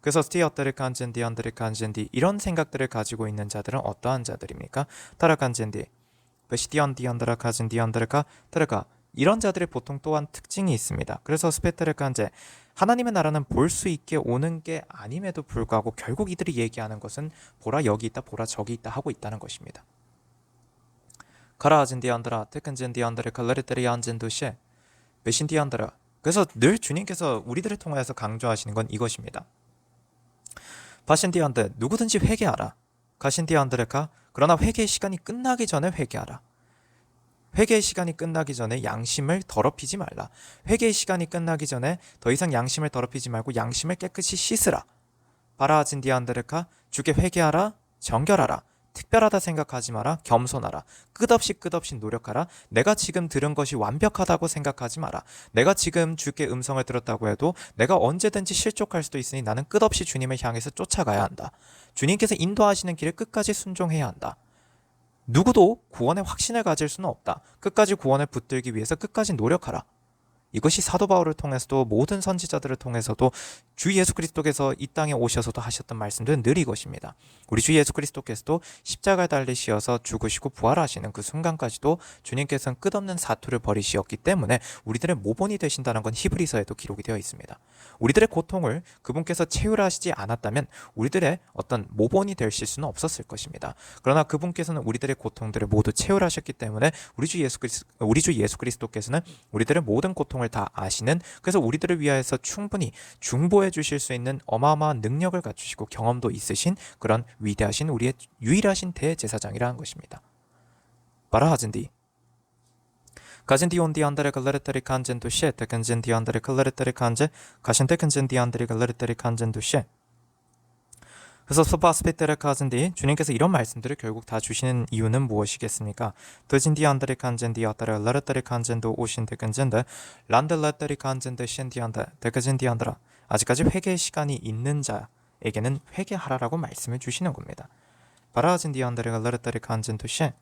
그래서 스티어테르칸 젠디안드레칸 젠디 이런 생각들을 가지고 있는 자들은 어떠한 자들입니까? 타라칸 젠디 베시디안디안드라카 젠디안드레카 타라카 이런 자들의 보통 또한 특징이 있습니다. 그래서 스페테르칸제 하나님의 나라는 볼 수 있게 오는 게 아님에도 불구하고 결국 이들이 얘기하는 것은 보라 여기 있다 보라 저기 있다 하고 있다는 것입니다. 카라 젠디안드라 테큰 젠디안드레카 레르테리안 젠도시에 베신디안드라 그래서 늘 주님께서 우리들을 통하여서 강조하시는 건 이것입니다. 바신디안드 누구든지 회개하라. 가신디안드레카 그러나 회개의 시간이 끝나기 전에 회개하라. 회개의 시간이 끝나기 전에 양심을 더럽히지 말라. 회개의 시간이 끝나기 전에 더 이상 양심을 더럽히지 말고 양심을 깨끗이 씻으라. 바라진디안드레카 주께 회개하라. 정결하라. 특별하다 생각하지 마라. 겸손하라. 끝없이 노력하라. 내가 지금 들은 것이 완벽하다고 생각하지 마라. 내가 지금 주께 음성을 들었다고 해도 내가 언제든지 실족할 수도 있으니 나는 끝없이 주님을 향해서 쫓아가야 한다. 주님께서 인도하시는 길을 끝까지 순종해야 한다. 누구도 구원의 확신을 가질 수는 없다. 끝까지 구원을 붙들기 위해서 끝까지 노력하라. 이것이 사도 바울을 통해서도 모든 선지자들을 통해서도 주 예수 그리스도께서 이 땅에 오셔서도 하셨던 말씀들은 늘 이것입니다. 우리 주 예수 그리스도께서도 십자가에 달리시어서 죽으시고 부활하시는 그 순간까지도 주님께서는 끝없는 사투를 벌이시었기 때문에 우리들의 모본이 되신다는 건 히브리서에도 기록이 되어 있습니다. 우리들의 고통을 그분께서 채울하시지 않았다면 우리들의 어떤 모본이 되실 수는 없었을 것입니다. 그러나 그분께서는 우리들의 고통들을 모두 채울하셨기 때문에 우리 주 예수 그리스도께서는 우리들의 모든 고통을 다 아시는 그래서 우리들을 위하여서 충분히 중보해 주실 수 있는 어마어마한 능력을 갖추시고 경험도 있으신 그런 위대하신 우리의 유일하신 대제사장이라는 것입니다. 바라하진디 가진디 온디 안드레 갈레르테리 칸젠도 셰 테켄젠디 안드레 갈레르테리 칸제 가신테켄젠디 안드레 갈레르테리 칸젠도 셰 그래서 소바스페테르 카즌디 주님께서 이런 말씀들을 결국 다 주시는 이유는 무엇이겠습니까? 드진디 안드레 칸젠디 아따레 라르테리 칸젠도 오신데 근젠데 란델라테리 칸젠데 셴디안데 데카젠디 안드라 아직까지 회개의 시간이 있는 자에게는 회개하라라고 말씀을 주시는 겁니다. 바라진디 안드레 라르테리 칸젠도 셴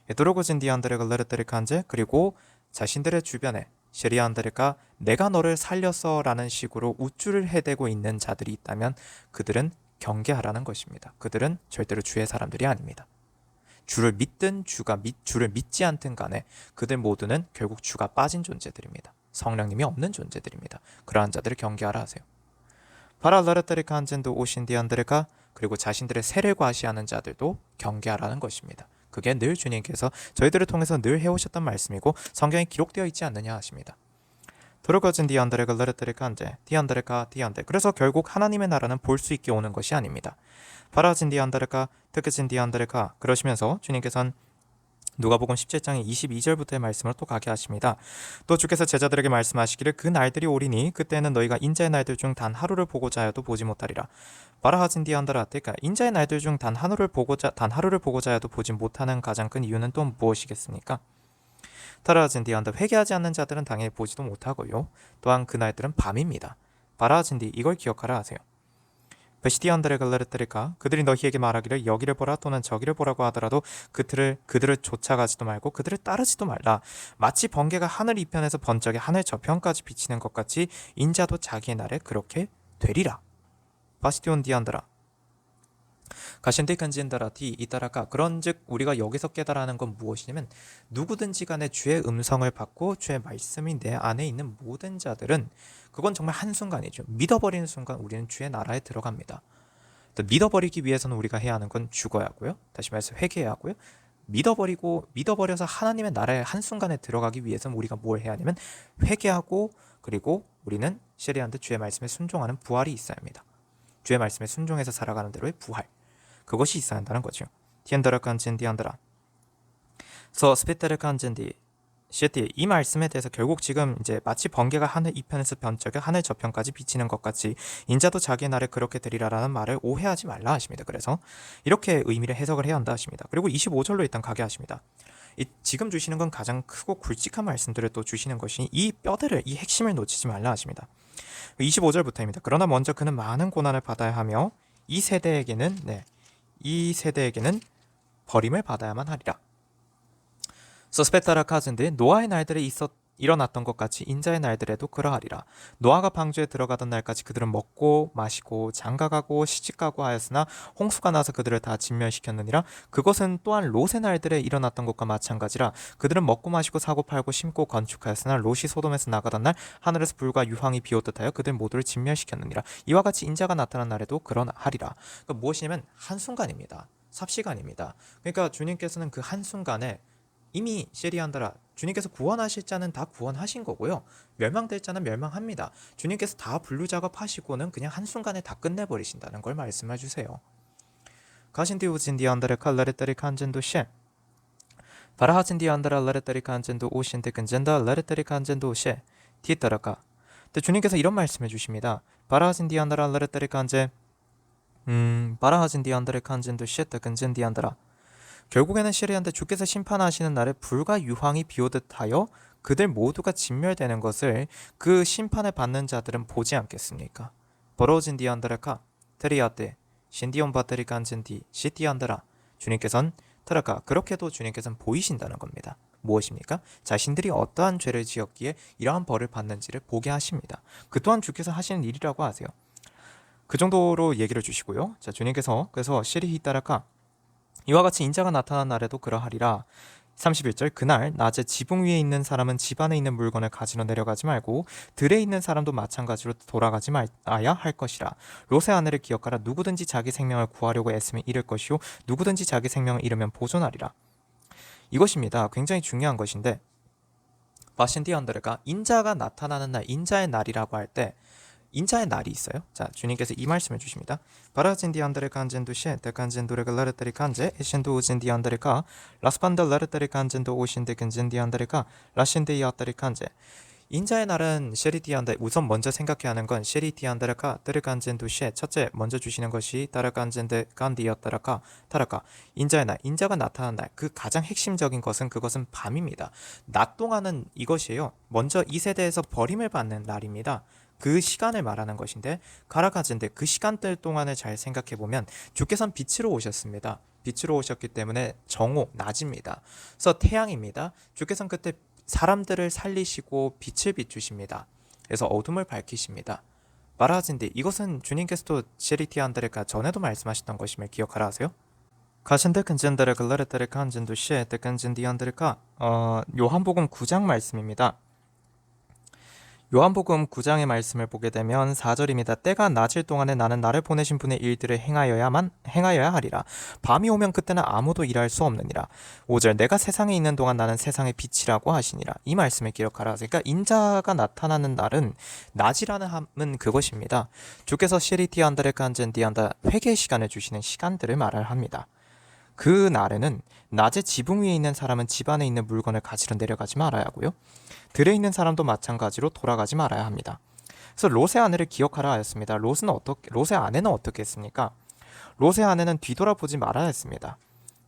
에도로고진디 안드레 라르테리 칸제 그리고 자신들의 주변에 셰리안드레가 내가 너를 살렸어 라는 식으로 우쭐을 해대고 있는 자들이 있다면 그들은 경계하라는 것입니다. 그들은 절대로 주의 사람들이 아닙니다. 주를 믿든 주를 믿지 않든 간에 그들 모두는 결국 주가 빠진 존재들입니다. 성령님이 없는 존재들입니다. 그러한 자들을 경계하라 하세요. 바랄라르테리카 한젠도 오신디안드레가 그리고 자신들의 세를 과시하는 자들도 경계하라는 것입니다. 그게 늘 주님께서 저희들을 통해서 늘 해오셨던 말씀이고 성경에 기록되어 있지 않느냐 하십니다. 도르거진 디안드레가 레르테리카 한제 디안드레카 디안데 그래서 결국 하나님의 나라는 볼 수 있게 오는 것이 아닙니다. 바라진 디안드레카 특크진 디안드레카 그러시면서 주님께서는 누가복음 17장의 22절부터의 말씀을 또 가게 하십니다. 또 주께서 제자들에게 말씀하시기를 그 날들이 오리니 그때는 너희가 인자의 날들 중 단 하루를 보고자 하여도 보지 못하리라. 바라하진디안다라. 그러니까 인자의 날들 중 단 하루를 보고자 하여도 보지 못하는 가장 큰 이유는 또 무엇이겠습니까? 타라하진디안다. 회개하지 않는 자들은 당연히 보지도 못하고요. 또한 그 날들은 밤입니다. 바라하진디. 이걸 기억하라 하세요. 베시디안들의 갈라르테리카. 그들이 너희에게 말하기를 여기를 보라 또는 저기를 보라고 하더라도 그들을 쫓아가지도 말고 그들을 따르지도 말라. 마치 번개가 하늘 이편에서 번쩍이 하늘 저편까지 비치는 것 같이 인자도 자기의 날에 그렇게 되리라. 바시디온 디안드라. 가신데 간진다라티 이따라가. 그런즉 우리가 여기서 깨달아는 건 무엇이냐면 누구든지 간에 주의 음성을 받고 주의 말씀이 내 안에 있는 모든 자들은 그건 정말 한순간이죠. 믿어버리는 순간 우리는 주의 나라에 들어갑니다. 또 믿어버리기 위해서는 우리가 해야 하는 건 죽어야 하고요. 다시 말해서 회개해야 하고요. 믿어버려서 하나님의 나라에 한순간에 들어가기 위해서는 우리가 뭘 해야 하냐면 회개하고 그리고 우리는 시리안드 주의 말씀에 순종하는 부활이 있어야 합니다. 주의 말씀에 순종해서 살아가는 대로의 부활. 그것이 있어야 한다는 거죠. 티엔더라 칸젠디 안드라. 서 스페테르 칸젠디 시티. 이 말씀에 대해서 결국 지금 이제 마치 번개가 하늘 이편에서 번쩍여 하늘 저편까지 비치는 것 같이 인자도 자기의 날에 그렇게 되리라라는 말을 오해하지 말라 하십니다. 그래서 이렇게 의미를 해석을 해야 한다 하십니다. 그리고 25절로 일단 가게 하십니다. 지금 주시는 건 가장 크고 굵직한 말씀들을 또 주시는 것이 이 뼈대를 이 핵심을 놓치지 말라 하십니다. 25절부터입니다. 그러나 먼저 그는 많은 고난을 받아야 하며 이 세대에게는 버림을 받아야만 하리라. 서스페타라 카즈인데 노아의 날들에 일어났던 것 같이 인자의 날들에도 그러하리라. 노아가 방주에 들어가던 날까지 그들은 먹고 마시고 장가가고 시집가고 하였으나 홍수가 나서 그들을 다 진멸시켰느니라. 그것은 또한 롯의 날들에 일어났던 것과 마찬가지라. 그들은 먹고 마시고 사고 팔고 심고 건축하였으나 롯이 소돔에서 나가던 날 하늘에서 불과 유황이 비오듯 하여 그들 모두를 진멸시켰느니라. 이와 같이 인자가 나타난 날에도 그러하리라. 그러니까 무엇이냐면 한순간입니다. 삽시간입니다. 그러니까 주님께서는 그 한순간에 이미 셰리안다라. 주님께서 구원하실 자는 다 구원하신 거고요. 멸망될 자는 멸망합니다. 주님께서 다 분류 작업하시고는 그냥 한순간에 다 끝내버리신다는 걸 말씀해 주세요. 가신디우진디안다레 칼라레따리 칸젠도 셰 바라하진디안다라 라레따리 칸젠도 오신데 근젠다 라레따리 칸젠도 셰 티따라카. 주님께서 이런 말씀해 주십니다. 바라하진디안다라 라레따리 칸제 바라하진디안다레 칸젠도 셰따 근젠디안다라. 결국에는 시리안데 주께서 심판하시는 날에 불과 유황이 비오듯 하여 그들 모두가 진멸되는 것을 그 심판을 받는 자들은 보지 않겠습니까? 버로진 디안드라카 테리아테 신디온 바테리 간젠디 시티안드라. 주님께서는 트라카. 그렇게도 주님께서는 보이신다는 겁니다. 무엇입니까? 자신들이 어떠한 죄를 지었기에 이러한 벌을 받는지를 보게 하십니다. 그 또한 주께서 하시는 일이라고 하세요. 그 정도로 얘기를 주시고요. 자, 주님께서 그래서 시리히따라카. 이와 같이 인자가 나타난 날에도 그러하리라. 31절. 그날 낮에 지붕 위에 있는 사람은 집 안에 있는 물건을 가지러 내려가지 말고 들에 있는 사람도 마찬가지로 돌아가지 말아야 할 것이라. 롯의 아내를 기억하라. 누구든지 자기 생명을 구하려고 애쓰면 잃을 것이요 누구든지 자기 생명을 잃으면 보존하리라. 이것입니다. 굉장히 중요한 것인데 바신디 안드레가 인자가 나타나는 날, 인자의 날이라고 할 때 인자의 날이 있어요. 자, 주님께서 이 말씀을 주십니다. 바라진디 안드레 간젠도 셰 데간젠도레가 라르타리 간제 에신도 우진디 안드레가 라스판다 라르타리 간젠도 오신데 근젠디 안드레가 라신데 이아타리 간제. 인자의 날은 셰리티안데. 우선 먼저 생각해야 하는 건 셰리티안다라카 데르간젠도 셰. 첫째 먼저 주시는 것이 다라간젠데 간디였다라카 타라카. 인자의 날, 인자가 나타난 날. 그 가장 핵심적인 것은 그것은 밤입니다. 낮 동안은 이것이에요. 먼저 이 세대에서 버림을 받는 날입니다. 그 시간을 말하는 것인데 가라가젠데 그 시간들 동안을 잘 생각해보면 주께서는 빛으로 오셨습니다. 빛으로 오셨기 때문에 정오, 낮입니다. 그래서 태양입니다. 주께서는 그때 사람들을 살리시고 빛을 비추십니다. 그래서 어둠을 밝히십니다. 마라진데 이것은 주님께서도 셰리티안드레가 전에도 말씀하셨던 것임을 기억하라 하세요. 가신데 근젠데레 글라레테레 칸젠도 셰 데근젠디안드레가 요한복음 9장 말씀입니다. 요한복음 9장의 말씀을 보게 되면 4절입니다. 때가 낮을 동안에 나는 나를 보내신 분의 일들을 행하여야 하리라. 밤이 오면 그때는 아무도 일할 수 없느니라. 5절 내가 세상에 있는 동안 나는 세상의 빛이라고 하시니라. 이 말씀을 기억하라. 그러니까 인자가 나타나는 날은 낮이라는 함은 그것입니다. 주께서 시리티안다레 칸젠디안다 회개 시간을 주시는 시간들을 말을 합니다. 그 날에는 낮에 지붕 위에 있는 사람은 집 안에 있는 물건을 가지러 내려가지 말아야 하고요. 들에 있는 사람도 마찬가지로 돌아가지 말아야 합니다. 그래서 롯의 아내를 기억하라 하였습니다. 롯의 아내는 어떻게 했습니까? 롯의 아내는 뒤돌아보지 말아야 했습니다.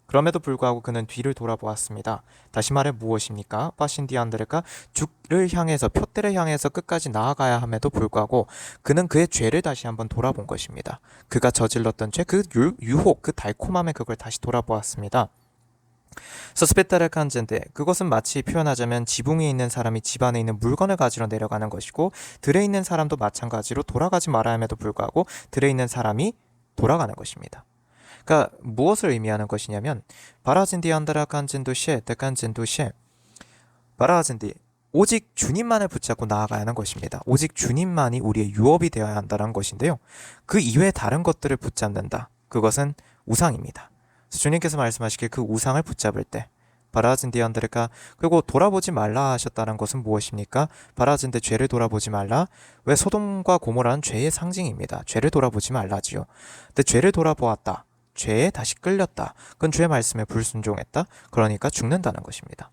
그럼에도 불구하고 그는 뒤를 돌아보았습니다. 다시 말해 무엇입니까? 파신디안드레가 죽을 향해서 표대를 향해서 끝까지 나아가야 함에도 불구하고 그는 그의 죄를 다시 한번 돌아본 것입니다. 그가 저질렀던 죄, 그 유혹, 그 달콤함에 그걸 다시 돌아보았습니다. 서스페타를 칸젠데 그것은 마치 표현하자면 지붕 위에 있는 사람이 집 안에 있는 물건을 가지러 내려가는 것이고 들에 있는 사람도 마찬가지로 돌아가지 말아야 함에도 불구하고 들에 있는 사람이 돌아가는 것입니다. 그러니까 무엇을 의미하는 것이냐면 바라진디 안다라 칸젠도시에 데칸젠도시에 바라진디 오직 주님만을 붙잡고 나아가야 하는 것입니다. 오직 주님만이 우리의 유업이 되어야 한다는 것인데요. 그 이외에 다른 것들을 붙잡는다. 그것은 우상입니다. 주님께서 말씀하시길 그 우상을 붙잡을 때 바라진디 안드레가 그리고 돌아보지 말라 하셨다는 것은 무엇입니까? 바라진데 죄를 돌아보지 말라. 왜 소돔과 고모라는 죄의 상징입니다. 죄를 돌아보지 말라지요. 근데 죄를 돌아보았다. 죄에 다시 끌렸다. 그건 죄의 말씀에 불순종했다. 그러니까 죽는다는 것입니다.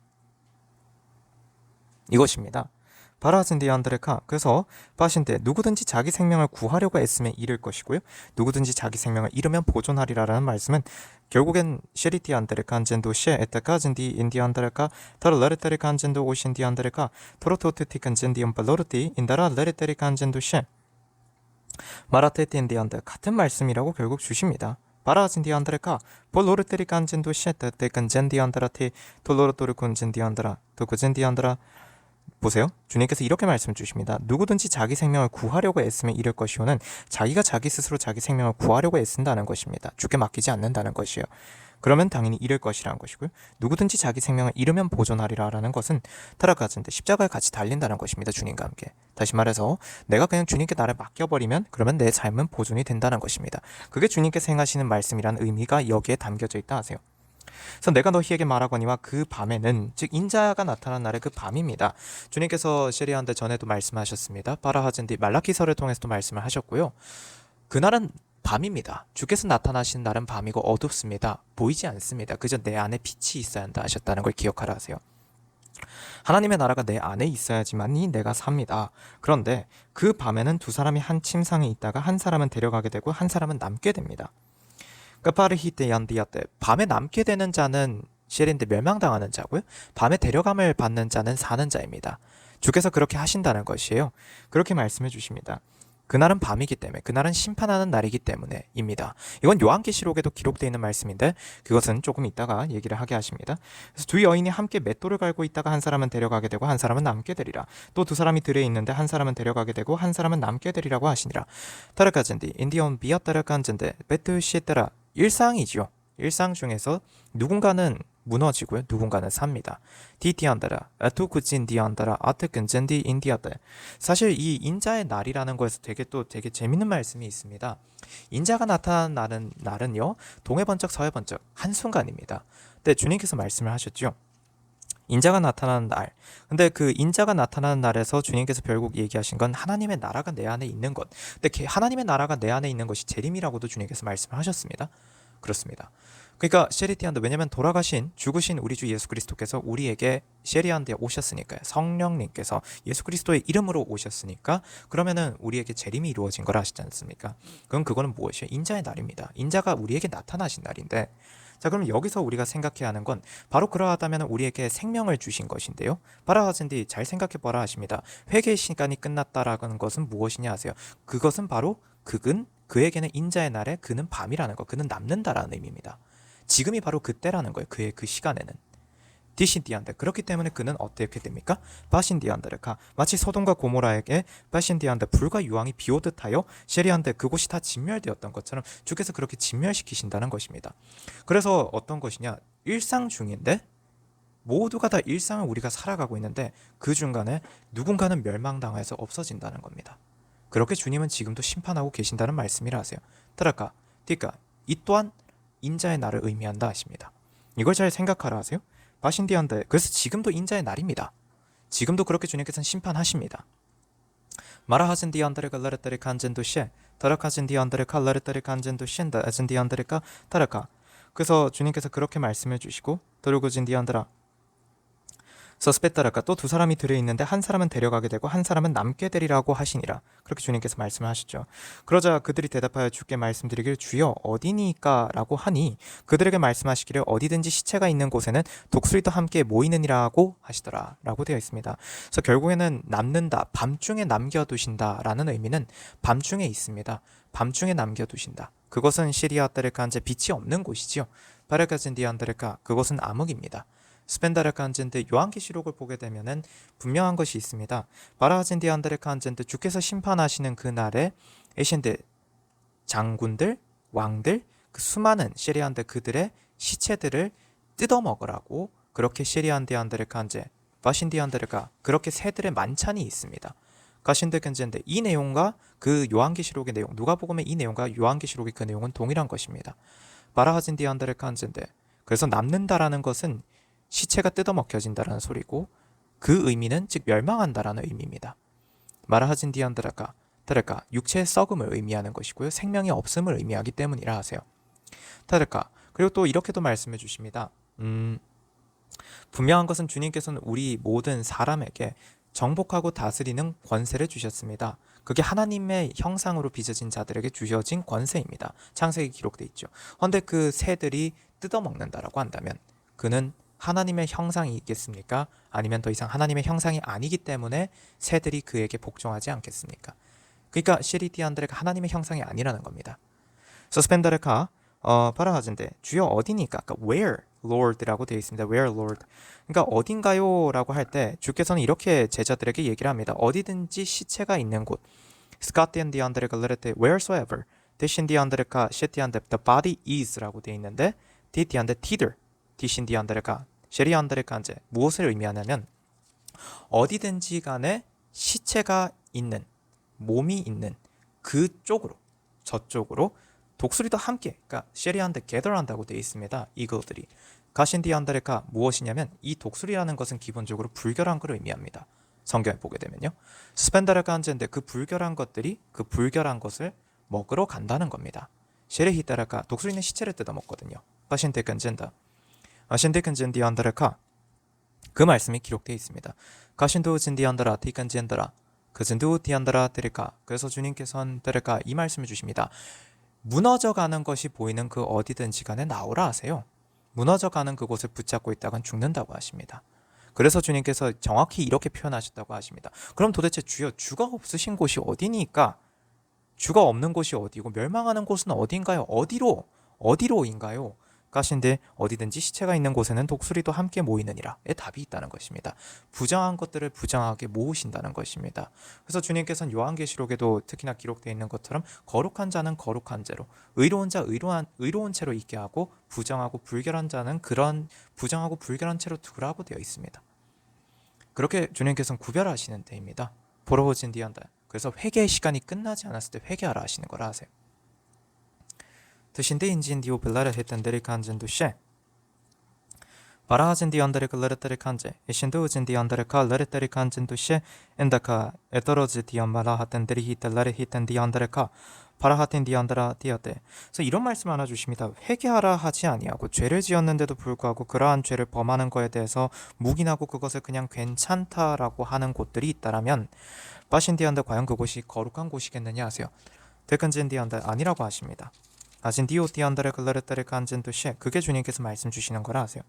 이것입니다. 바라진디 안드레카 그래서 바신데 누구든지 자기 생명을 구하려고 애쓰면 잃을 것이고요. 누구든지 자기 생명을 잃으면 보존하리라라는 말씀은 결국엔 쉐리티 안드레카 안젠도 셰 에타카진디 인디 안드레카 타르 레르테리카 안젠도 오신디 안드레카 토로토티티 간젠디 엄발로르티 인다라 레르테리카 안젠도 셰 마라테티 인디 안드 같은 말씀이라고 결국 주십니다. 바라진디 안드레카 볼로르테리카 안젠도 셰 테테 간젠디 안드라티 톨로르토르 콘젠디 안드라 도쿠젠디 안드라 보세요. 주님께서 이렇게 말씀 주십니다. 누구든지 자기 생명을 구하려고 애쓰면 잃을 것이오는 자기가 자기 스스로 자기 생명을 구하려고 애쓴다는 것입니다. 주께 맡기지 않는다는 것이에요. 그러면 당연히 잃을 것이라는 것이고요. 누구든지 자기 생명을 잃으면 보존하리라라는 것은 타락하는데 십자가에 같이 달린다는 것입니다. 주님과 함께. 다시 말해서 내가 그냥 주님께 나를 맡겨버리면 그러면 내 삶은 보존이 된다는 것입니다. 그게 주님께서 행하시는 말씀이라는 의미가 여기에 담겨져 있다 하세요. 그래서 내가 너희에게 말하거니와 그 밤에는 즉 인자가 나타난 날의 그 밤입니다. 주님께서 시리아한테 전에도 말씀하셨습니다. 바라하젠디 말라기서를 통해서도 말씀을 하셨고요. 그날은 밤입니다. 주께서 나타나신 날은 밤이고 어둡습니다. 보이지 않습니다. 그저 내 안에 빛이 있어야 한다 하셨다는 걸 기억하라 하세요. 하나님의 나라가 내 안에 있어야지만이 내가 삽니다. 그런데 그 밤에는 두 사람이 한 침상에 있다가 한 사람은 데려가게 되고 한 사람은 남게 됩니다. 파르히테 얀디아테 밤에 남게 되는 자는 셰린데 멸망당하는 자고요. 밤에 데려감을 받는 자는 사는 자입니다. 주께서 그렇게 하신다는 것이에요. 그렇게 말씀해 주십니다. 그날은 밤이기 때문에 그날은 심판하는 날이기 때문에입니다. 이건 요한계시록에도 기록되어 있는 말씀인데 그것은 조금 이따가 얘기를 하게 하십니다. 그래서 두 여인이 함께 맷돌을 갈고 있다가 한 사람은 데려가게 되고 한 사람은 남게 되리라. 또 두 사람이 들에 있는데 한 사람은 데려가게 되고 한 사람은 남게 되리라고 하시니라. 타르카젠디 인디온 비아타르칸젠데 베트시에따라 일상이지요. 일상 중에서 누군가는 무너지고요. 누군가는 삽니다. 디티안다라, 아투쿠진디안다라, 아테근젠디 인디아데. 사실 이 인자의 날이라는 거에서 되게 재밌는 말씀이 있습니다. 인자가 나타난 날은요. 동해 번쩍 서해 번쩍 한순간입니다. 근데 주님께서 말씀을 하셨죠. 인자가 나타나는 날. 근데 그 인자가 나타나는 날에서 주님께서 결국 얘기하신 건 하나님의 나라가 내 안에 있는 것. 근데 하나님의 나라가 내 안에 있는 것이 재림이라고도 주님께서 말씀을 하셨습니다. 그렇습니다. 그러니까 셰리티안드 왜냐하면 죽으신 우리 주 예수 그리스도께서 우리에게 셰리안드에 오셨으니까요. 성령님께서 예수 그리스도의 이름으로 오셨으니까 그러면은 우리에게 재림이 이루어진 걸 아시지 않습니까? 그럼 그거는 무엇이에요? 인자의 날입니다. 인자가 우리에게 나타나신 날인데 자 그럼 여기서 우리가 생각해야 하는 건 바로 그러하다면 우리에게 생명을 주신 것인데요. 바라하젠디 잘 생각해보라 하십니다. 회개의 시간이 끝났다라는 것은 무엇이냐 하세요. 그것은 바로 그에게는 인자의 날에 그는 밤이라는 것, 그는 남는다라는 의미입니다. 지금이 바로 그때라는 거예요. 그의 그 시간에는. 디신디안데 그렇기 때문에 그는 어떻게 됩니까? 바신디안데르카 마치 소돔과 고모라에게 바신디안데 불과 유황이 비오듯 하여 셰리안데 그곳이 다 진멸되었던 것처럼 주께서 그렇게 진멸시키신다는 것입니다. 그래서 어떤 것이냐? 일상 중인데 모두가 다 일상을 우리가 살아가고 있는데 그 중간에 누군가는 멸망당해서 없어진다는 겁니다. 그렇게 주님은 지금도 심판하고 계신다는 말씀이라 하세요. 트라카, 티까 이 또한 인자의 날을 의미한다 하십니다. 이걸 잘 생각하라 하세요. 바신디안데 그래서 지금도 인자의 날입니다. 지금도 그렇게 주님께서는 심판하십니다. 마라하젠디안데레 갈라레테레 간젠도시에 타라카젠디안데레 칼라레테레 간젠도시엔다 에젠디안데레카 타라카 그래서 주님께서 그렇게 말씀해 주시고 도르고진 디안드라 서스페타라가 또 두 사람이 들어있는데 한 사람은 데려가게 되고 한 사람은 남게 되리라고 하시니라. 그렇게 주님께서 말씀을 하시죠. 그러자 그들이 대답하여 주께 말씀드리기를 주여 어디니까 라고 하니 그들에게 말씀하시기를 어디든지 시체가 있는 곳에는 독수리도 함께 모이느니라고 하시더라 라고 되어 있습니다. 그래서 결국에는 남는다, 밤중에 남겨두신다 라는 의미는 밤중에 있습니다. 밤중에 남겨두신다. 그것은 시리아 데레카한제 빛이 없는 곳이지요. 바레카진 디안데레카 그것은 암흑입니다. 스펜다레카 한젠드 요한계시록을 보게 되면은 분명한 것이 있습니다. 바라하진디 안데레카 한젠드 주께서 심판하시는 그날에 에신드 장군들, 왕들, 그 수많은 시리안데 그들의 시체들을 뜯어먹으라고 그렇게 시리안디 안데레카 한제 바신디 안데레카 그렇게 새들의 만찬이 있습니다. 가신드 근젠데 이 내용과 그 요한계시록의 내용 누가복음의 이 내용과 요한계시록의 그 내용은 동일한 것입니다. 바라하진디 안데레카 한젠데 그래서 남는다라는 것은 시체가 뜯어먹혀진다라는 소리고 그 의미는 즉 멸망한다라는 의미입니다. 마라하진 디안드라카 타르카 육체의 썩음을 의미하는 것이고요. 생명이 없음을 의미하기 때문이라 하세요. 타르카 그리고 또 이렇게도 말씀해 주십니다. 분명한 것은 주님께서는 우리 모든 사람에게 정복하고 다스리는 권세를 주셨습니다. 그게 하나님의 형상으로 빚어진 자들에게 주어진 권세입니다. 창세기 기록돼 있죠. 그런데 그 새들이 뜯어먹는다라고 한다면 그는 하나님의 형상이 있겠습니까? 아니면 더 이상 하나님의 형상이 아니기 때문에 새들이 그에게 복종하지 않겠습니까? 그러니까 시리티안드레가 하나님의 형상이 아니라는 겁니다. 서스펜더레카 바라하진데 주여 어디니까? 그러니까 where Lord라고 되어 있습니다. where Lord. 그러니까 어딘가요? 라고 할 때 주께서는 이렇게 제자들에게 얘기를 합니다. 어디든지 시체가 있는 곳. 스카티안 디안드레가 레르테 wheresoever 대신 디안드레카 셰티안데 the body is라고 되어 있는데 디티안데 티들 디신디안드레카 셰리안드레카인제 무엇을 의미하냐면 어디든지 간에 시체가 있는 몸이 있는 그쪽으로 저쪽으로 독수리도 함께 그러니까 셰리안드 게더한다고 되어 있습니다. 이글들이 가신디안드레카 무엇이냐면 이 독수리라는 것은 기본적으로 불결한 걸 의미합니다. 성경에 보게 되면요. 스펜다레카 한제인데 그 불결한 것들이 그 불결한 것을 먹으러 간다는 겁니다. 셰레히타라카 독수리는 시체를 뜯어먹거든요. 가신데근젠다 아신데근젠디 안다라카 그 말씀이 기록되어 있습니다. 가신도 진디 안다라 티근젠다라 그진도 디안다라 데레카 그래서 주님께서는 데레카 이 말씀을 주십니다. 무너져가는 것이 보이는 그 어디든지 간에 나오라 하세요. 무너져가는 그곳을 붙잡고 있다간 죽는다고 하십니다. 그래서 주님께서 정확히 이렇게 표현하셨다고 하십니다. 그럼 도대체 주여 주가 없으신 곳이 어디니까? 주가 없는 곳이 어디고 멸망하는 곳은 어딘가요? 어디로인가요? 가신데 어디든지 시체가 있는 곳에는 독수리도 함께 모이느니라의 답이 있다는 것입니다. 부정한 것들을 부정하게 모으신다는 것입니다. 그래서 주님께서는 요한계시록에도 특히나 기록되어 있는 것처럼 거룩한 자는 거룩한 채로 의로운 자 의로운 채로 있게 하고 부정하고 불결한 자는 그런 부정하고 불결한 채로 두라고 되어 있습니다. 그렇게 주님께서는 구별하시는 때입니다. 보러호진 디안다. 그래서 회개의 시간이 끝나지 않았을 때 회개하라 하시는 거라 하세요. 드신데 인진 디오 빌라를 했던 데리 칸젠도 셰 바라하진 디안데르 클레르테리 칸제 에신도 우진 디안데르 칼레르테리 칸젠도 셰 엔다카 에터로즈 디안마라 하텐 데리 히텔라레 히텐 디안데르카 바라하텐 디안데라 디아데. 그래서 이런 말씀 하나 주십니다. 회개하라 하지 아니하고 죄를 지었는데도 불구하고 그러한 죄를 범하는 거에 대해서 묵인하고 그것을 그냥 괜찮다라고 하는 곳들이 있다라면 바신디안데 과연 그곳이 거룩한 곳이겠느냐 하세요. 데컨젠디안데 아니라고 하십니다. 아진디오티안다레 클레르테리 칸젠도 셰 그게 주님께서 말씀 주시는 거라 하세요.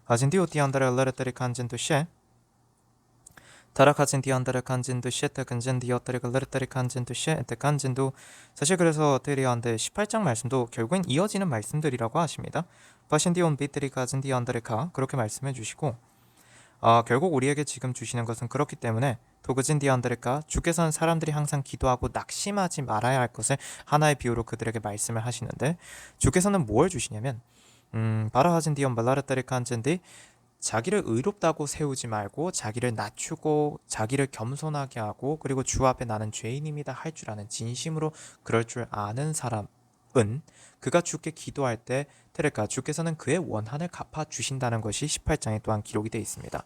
아진디오티안다레 클레르테리 칸젠도 셰 타라카진디안다레 칸젠도 셰 테근젠디오테리 클레르테리 칸젠도 셰 테칸젠도 사실 그래서 테리안데 18장 말씀도 결국엔 이어지는 말씀들이라고 하십니다. 바신디온 비트리 가진디안다레카 그렇게 말씀해 주시고 결국 우리에게 지금 주시는 것은 그렇기 때문에 도그진디안드레카 주께서는 사람들이 항상 기도하고 낙심하지 말아야 할 것을 하나의 비유로 그들에게 말씀을 하시는데 주께서는 뭘 주시냐면 바라하진디언 발라르테리카 한젠디 자기를 의롭다고 세우지 말고 자기를 낮추고 자기를 겸손하게 하고 그리고 주 앞에 나는 죄인입니다 할 줄 아는 진심으로 그럴 줄 아는 사람은 그가 주께 기도할 때 테레카 주께서는 그의 원한을 갚아주신다는 것이 18장에 또한 기록이 되어 있습니다.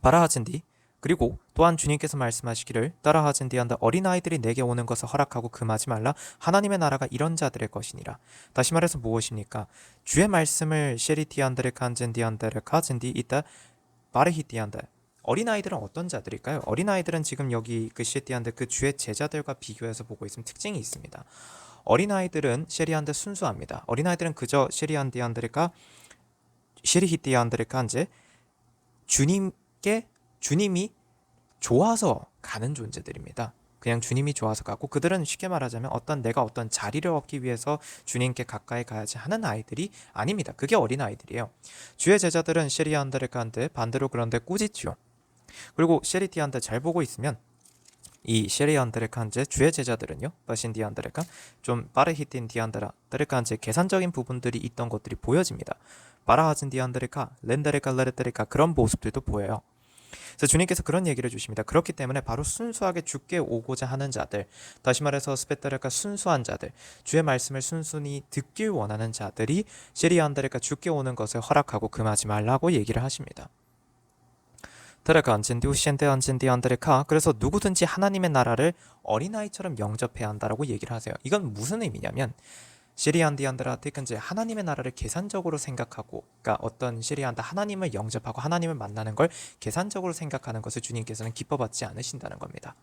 바라하진디 그리고 또한 주님께서 말씀하시기를 따라하진 디한다 어린아이들이 내게 오는 것을 허락하고 금하지 말라 하나님의 나라가 이런 자들의 것이니라. 다시 말해서 무엇입니까? 주의 말씀을 쉐리티안드레 칸젠디안드레 카젠디 이따 바르히티안다 어린아이들은 어떤 자들일까요? 어린아이들은 지금 여기 그 쉐티안드 그 주의 제자들과 비교해서 보고 있으면 특징이 있습니다. 어린아이들은 쉐리안드 순수합니다. 어린아이들은 그저 쉐리안디안드레카 쉐리히티안드레카 이제 주님이 좋아서 가는 존재들입니다. 그냥 주님이 좋아서 가고 그들은 쉽게 말하자면 내가 어떤 자리를 얻기 위해서 주님께 가까이 가야지 하는 아이들이 아닙니다. 그게 어린아이들이에요. 주의 제자들은 쉐리안드레카한테 반대로 그런데 꾸짖죠. 그리고 쉐리티한테 잘 보고 있으면 이 쉐리안드레칸제 주의 제자들은요 바신디안드레칸 좀 빠르히틴 디안드레칸제 계산적인 부분들이 있던 것들이 보여집니다. 바라하진 디안드레카 렌데레카 레레테레카 그런 모습들도 보여요. 그래서 주님께서 그런 얘기를 해주십니다. 그렇기 때문에 바로 순수하게 주께 오고자 하는 자들, 다시 말해서 스페터레카 순수한 자들, 주의 말씀을 순순히 듣길 원하는 자들이 쉐리안드레카 주께 오는 것을 허락하고 금하지 말라고 얘기를 하십니다. 테레카 안젠디 우시엔데 안젠디 안드레카 그래서 누구든지 하나님의 나라를 어린아이처럼 영접해야 한다라고 얘기를 하세요. 이건 무슨 의미냐면 시리안디안드라 테근제 하나님의 나라를 계산적으로 생각하고 그러니까 어떤 시리안다 하나님을 영접하고 하나님을 만나는 걸 계산적으로 생각하는 것을 주님께서는 기뻐받지 않으신다는 겁니다.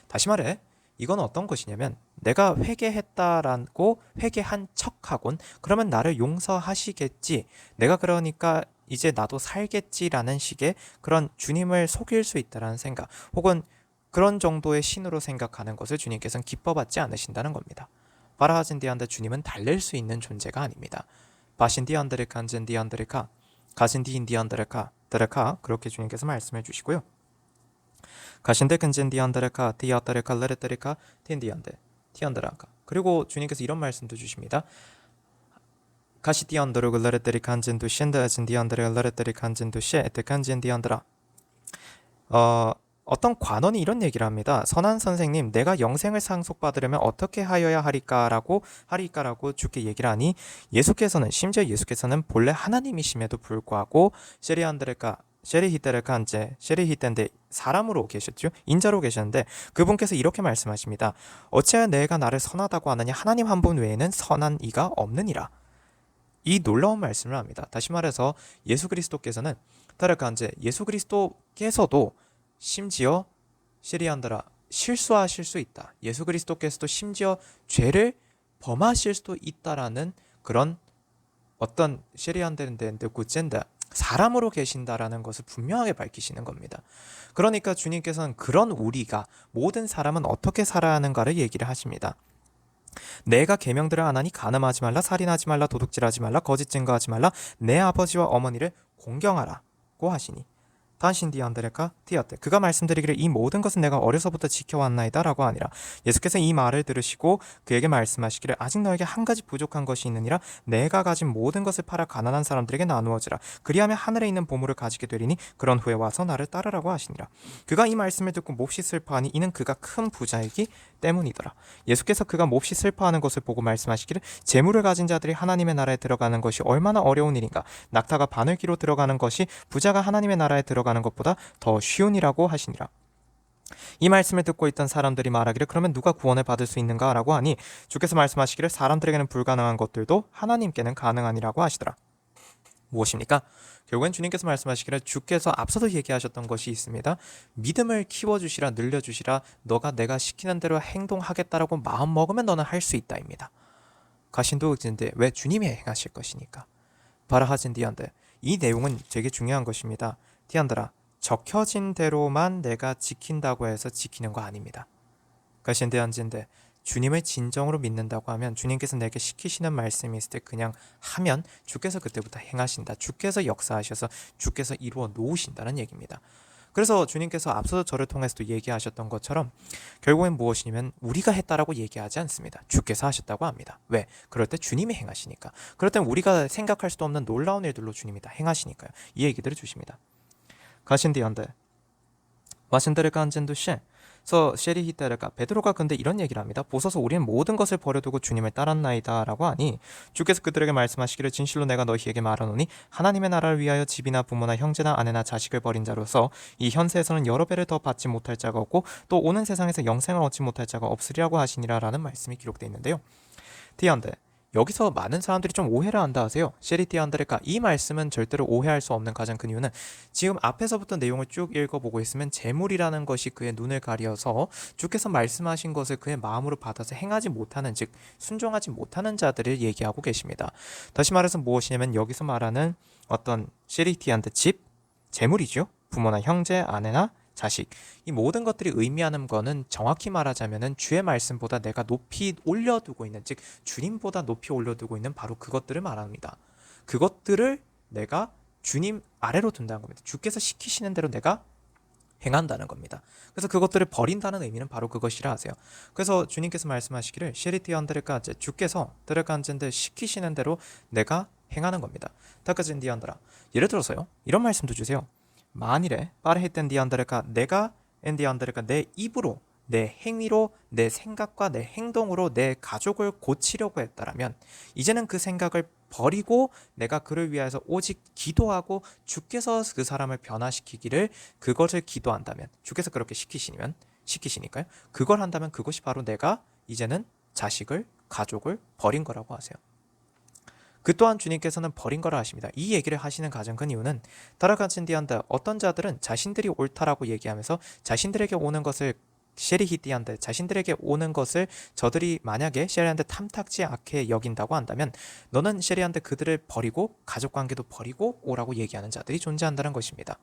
다시 말해 이건 어떤 것이냐면 내가 회개했다라고 회개한 척하곤 그러면 나를 용서하시겠지 내가 그러니까 이제 나도 살겠지라는 식의 그런 주님을 속일 수 있다는 생각 혹은 그런 정도의 신으로 생각하는 것을 주님께서는 기뻐받지 않으신다는 겁니다. 바라하진디안데 주님은 달랠 수 있는 존재가 아닙니다. 바신디안드레카 안젠디안드레카 가신디인디안드레카 드레카 그렇게 주님께서 말씀해 주시고요. 가신데 근젠디안드레카 디아드레카 레레테레카 틴디안데 티안드라카 그리고 주님께서 이런 말씀도 주십니다. 가시디안드르 레레테리 칸젠도 셴다진디안드레 레레테리 칸젠도 셰 에테 칸젠디안드라 어떤 관원이 이런 얘기를 합니다. 선한 선생님, 내가 영생을 상속받으려면 어떻게 하여야 하리까라고 주께 얘기를 하니 심지어 예수께서는 본래 하나님이심에도 불구하고 쉐리히테인데 사람으로 계셨죠. 인자로 계셨는데 그분께서 이렇게 말씀하십니다. 어찌하여 내가 나를 선하다고 하느냐 하나님 한 분 외에는 선한 이가 없느니라. 이 놀라운 말씀을 합니다. 다시 말해서 예수 그리스도께서는 예수 그리스도께서도 심지어 시리안드라 실수하실 수 있다. 예수 그리스도께서도 심지어 죄를 범하실 수도 있다라는 그런 어떤 시리안드인데 구젠다 사람으로 계신다라는 것을 분명하게 밝히시는 겁니다. 그러니까 주님께서는 그런 우리가 모든 사람은 어떻게 살아야 하는가를 얘기를 하십니다. 내가 계명들을 안 하니 간음하지 말라 살인하지 말라 도둑질하지 말라 거짓 증거하지 말라 내 아버지와 어머니를 공경하라고 하시니 단신디안드레카 디아테 그가 말씀드리기를 이 모든 것은 내가 어려서부터 지켜왔나이다 라고 하니라. 예수께서 이 말을 들으시고 그에게 말씀하시기를 아직 너에게 한 가지 부족한 것이 있느니라 내가 가진 모든 것을 팔아 가난한 사람들에게 나누어주라 그리하면 하늘에 있는 보물을 가지게 되리니 그런 후에 와서 나를 따르라고 하시니라. 그가 이 말씀을 듣고 몹시 슬퍼하니 이는 그가 큰 부자이기 때문이더라. 예수께서 그가 몹시 슬퍼하는 것을 보고 말씀하시기를 재물을 가진 자들이 하나님의 나라에 들어가는 것이 얼마나 어려운 일인가 낙타가 바늘기로 들어가는 것이 부자가 하나님의 나라에 들어가는 것보다 더 쉬운이라고 하시니라. 이 말씀을 듣고 있던 사람들이 말하기를 그러면 누가 구원을 받을 수 있는가 라고 하니 주께서 말씀하시기를 사람들에게는 불가능한 것들도 하나님께는 가능하니라고 하시더라. 무엇입니까? 결국엔 주님께서 말씀하시기를 주께서 앞서도 얘기하셨던 것이 있습니다. 믿음을 키워주시라 늘려주시라 너가 내가 시키는 대로 행동하겠다라고 마음 먹으면 너는 할 수 있다입니다. 가신도 의지인데 왜 주님이 행하실 것이니까. 바라하진 디안데 이 내용은 되게 중요한 것입니다. 디안드라 적혀진 대로만 내가 지킨다고 해서 지키는 거 아닙니다. 가신데 안진데 주님을 진정으로 믿는다고 하면 주님께서 내게 시키시는 말씀이 있을 때 그냥 하면 주께서 그때부터 행하신다. 주께서 역사하셔서 주께서 이루어 놓으신다는 얘기입니다. 그래서 주님께서 앞서서 저를 통해서도 얘기하셨던 것처럼 결국엔 무엇이냐면 우리가 했다라고 얘기하지 않습니다. 주께서 하셨다고 합니다. 왜? 그럴 때 주님이 행하시니까. 그럴 땐 우리가 생각할 수도 없는 놀라운 일들로 주님이 다 행하시니까요. 이 얘기들을 주십니다. 가신디안데 와신데르가 안젠도시 그래서 셰리히테르가 베드로가 근데 이런 얘기를 합니다. 보소서 우리는 모든 것을 버려두고 주님을 따랐나이다 라고 하니 주께서 그들에게 말씀하시기를 진실로 내가 너희에게 말하노니 하나님의 나라를 위하여 집이나 부모나 형제나 아내나 자식을 버린 자로서 이 현세에서는 여러 배를 더 받지 못할 자가 없고 또 오는 세상에서 영생을 얻지 못할 자가 없으리라고 하시니라 라는 말씀이 기록되어 있는데요. 디안데 여기서 많은 사람들이 좀 오해를 한다 하세요. 셰리티안드레카 이 말씀은 절대로 오해할 수 없는 가장 큰 이유는 지금 앞에서부터 내용을 쭉 읽어보고 있으면 재물이라는 것이 그의 눈을 가려서 주께서 말씀하신 것을 그의 마음으로 받아서 행하지 못하는 즉 순종하지 못하는 자들을 얘기하고 계십니다. 다시 말해서 무엇이냐면 여기서 말하는 어떤 셰리티안드 집 재물이죠. 부모나 형제, 아내나 자식 이 모든 것들이 의미하는 거는 정확히 말하자면은 주의 말씀보다 내가 높이 올려두고 있는 즉 주님보다 높이 올려두고 있는 바로 그것들을 말합니다. 그것들을 내가 주님 아래로 둔다는 겁니다. 주께서 시키시는 대로 내가 행한다는 겁니다. 그래서 그것들을 버린다는 의미는 바로 그것이라 하세요. 그래서 주님께서 말씀하시기를 셰리티 안드레카 주께서 드레간젠데 시키시는 대로 내가 행하는 겁니다. 다카젠디안드라 예를 들어서요 이런 말씀도 주세요. 만일에 파르헤텐 디안드레카 내가 엔디안드레카 내 입으로 내 행위로 내 생각과 내 행동으로 내 가족을 고치려고 했다라면 이제는 그 생각을 버리고 내가 그를 위해서 오직 기도하고 주께서 그 사람을 변화시키기를 그것을 기도한다면 주께서 그렇게 시키시니까요. 그걸 한다면 그것이 바로 내가 이제는 자식을 가족을 버린 거라고 하세요. 그 또한 주님께서는 버린 거라 하십니다. 이 얘기를 하시는 가장 큰 이유는 다라간친디안다 어떤 자들은 자신들이 옳다라고 얘기하면서 자신들에게 오는 것을 셰리히띠한테 자신들에게 오는 것을 저들이 만약에 셰리한테 탐탁지 않게 여긴다고 한다면 너는 셰리한테 그들을 버리고 가족관계도 버리고 오라고 얘기하는 자들이 존재한다는 것입니다.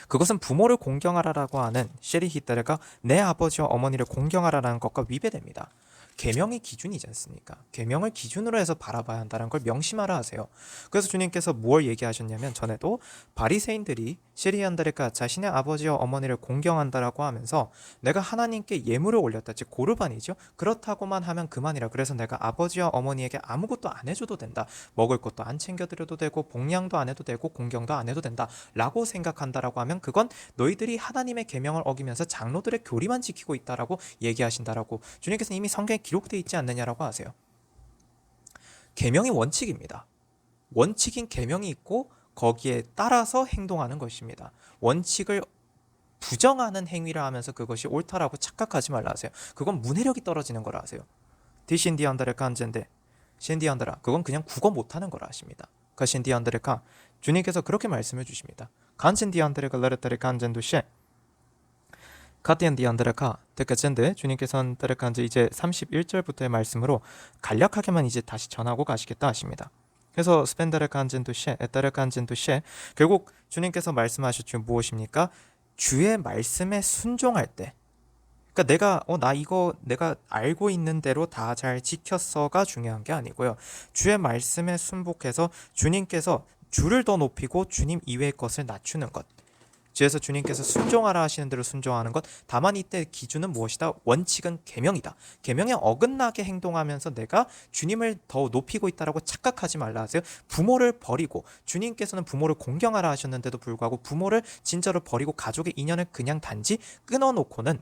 그것은 부모를 공경하라라고 하는 셰리히떼르가 내 아버지와 어머니를 공경하라라는 것과 위배됩니다. 계명이 기준이지 않습니까? 계명을 기준으로 해서 바라봐야 한다는 걸 명심하라 하세요. 그래서 주님께서 뭘 얘기하셨냐면 전에도 바리새인들이 시리안드레가 자신의 아버지와 어머니를 공경한다라고 하면서 내가 하나님께 예물을 올렸다 즉 고르반이죠. 그렇다고만 하면 그만이라. 그래서 내가 아버지와 어머니에게 아무것도 안 해줘도 된다. 먹을 것도 안 챙겨드려도 되고 봉양도 안 해도 되고 공경도 안 해도 된다 라고 생각한다라고 하면 그건 너희들이 하나님의 계명을 어기면서 장로들의 교리만 지키고 있다라고 얘기하신다라고 주님께서는 이미 성경에 기록되어 있지 않느냐라고 하세요. 계명이 원칙입니다. 원칙인 계명이 있고 거기에 따라서 행동하는 것입니다. 원칙을 부정하는 행위를 하면서 그것이 옳다라고 착각하지 말라 하세요. 그건 문해력이 떨어지는 거라 하세요. 디신디안드레카 한젠데 신디안드라 그건 그냥 국어 못하는 거라 하십니다. 그 신디안드레카 주님께서 그렇게 말씀해 주십니다. 간신디안드레카 레르타레카 한젠도시 카티안디안드레카 데카젠데 주님께서는 데레칸제 이제 31절부터의 말씀으로 간략하게만 이제 다시 전하고 가시겠다 하십니다. 그래서 스펜데레칸젠도시 에타레칸젠도시 결국 주님께서 말씀하셨죠. 무엇입니까? 주의 말씀에 순종할 때 그러니까 내가 이거 내가 알고 있는 대로 다 잘 지켰어가 중요한 게 아니고요. 주의 말씀에 순복해서 주님께서 주를 더 높이고 주님 이외의 것을 낮추는 것. 주에서 주님께서 순종하라 하시는 대로 순종하는 것. 다만 이때 기준은 무엇이다? 원칙은 계명이다. 계명에 어긋나게 행동하면서 내가 주님을 더 높이고 있다라고 착각하지 말라 하세요. 부모를 버리고 주님께서는 부모를 공경하라 하셨는데도 불구하고 부모를 진짜로 버리고 가족의 인연을 그냥 단지 끊어놓고는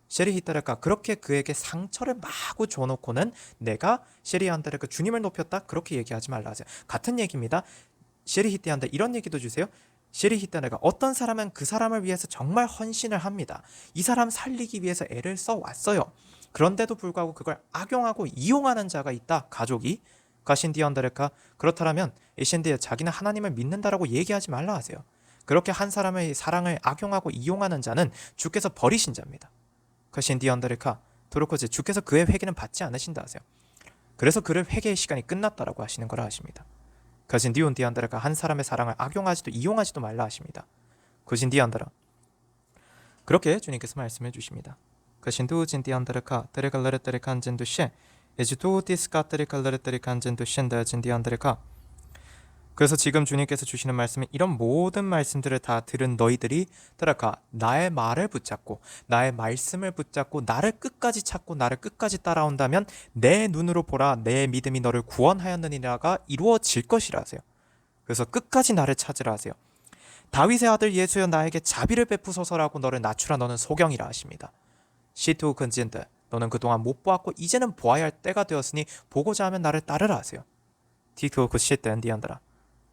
셰리히타르가 그렇게 그에게 상처를 마구 줘놓고는 내가 셰리한테르가 주님을 높였다 그렇게 얘기하지 말라 하세요. 같은 얘기입니다. 셰리히타한테 이런 얘기도 주세요. 셰리히타네가 어떤 사람은 그 사람을 위해서 정말 헌신을 합니다. 이 사람 살리기 위해서 애를 써왔어요. 그런데도 불구하고 그걸 악용하고 이용하는 자가 있다. 가족이 가신디언드레카 그렇다면 이신디에 자기는 하나님을 믿는다라고 얘기하지 말라 하세요. 그렇게 한 사람의 사랑을 악용하고 이용하는 자는 주께서 버리신 자입니다. 가신디언드레카 도로코제 주께서 그의 회개는 받지 않으신다 하세요. 그래서 그를 회개의 시간이 끝났다라고 하시는 거라 하십니다. 거신디온디안드라가 한 사람의 사랑을 악용하지도 이용하지도 말라 하십니다. 거신디안드라 그렇게 주님께서 말씀해 주십니다. 거신두진디안드라카 데레갈레르테리칸젠두시 에지도디스카테리칼레르테리칸젠두신다진디안드라카 그래서 지금 주님께서 주시는 말씀은 이런 모든 말씀들을 다 들은 너희들이 따라가 나의 말을 붙잡고 나의 말씀을 붙잡고 나를 끝까지 찾고 나를 끝까지 따라온다면 내 눈으로 보라 내 믿음이 너를 구원하였느니라가 이루어질 것이라 하세요. 그래서 끝까지 나를 찾으라 하세요. 다윗의 아들 예수여 나에게 자비를 베푸소서라고 너를 낮추라 너는 소경이라 하십니다. 시투 근진드 너는 그동안 못 보았고 이제는 보아야 할 때가 되었으니 보고자 하면 나를 따르라 하세요. 디투 그 시땐 디안드라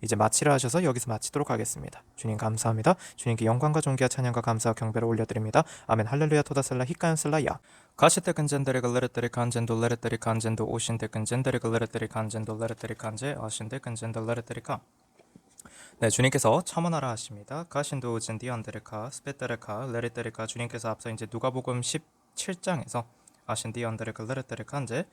이제 마치라 하셔서 여기서 마치도록 하겠습니다. 주님 감사합니다. 주님께 영광과 존귀와 찬양과 감사와 경배를 올려드립니다. 아멘 할렐루야 토다슬라 히카연슬라야 가시테 근젠데레 글레르테리 간젠도 레르테리 간젠도 오신데 근젠데레 글레르테리 간젠도 레르테리 간제 아신데 근젠도 레르테리카 네, 주님께서 첨언하라 하십니다. 가신도 젠디안데레카 스페테레카 레르테리카 주님께서 앞서 이제 누가복음 17장에서 아신디안데레카 레르테리카 이제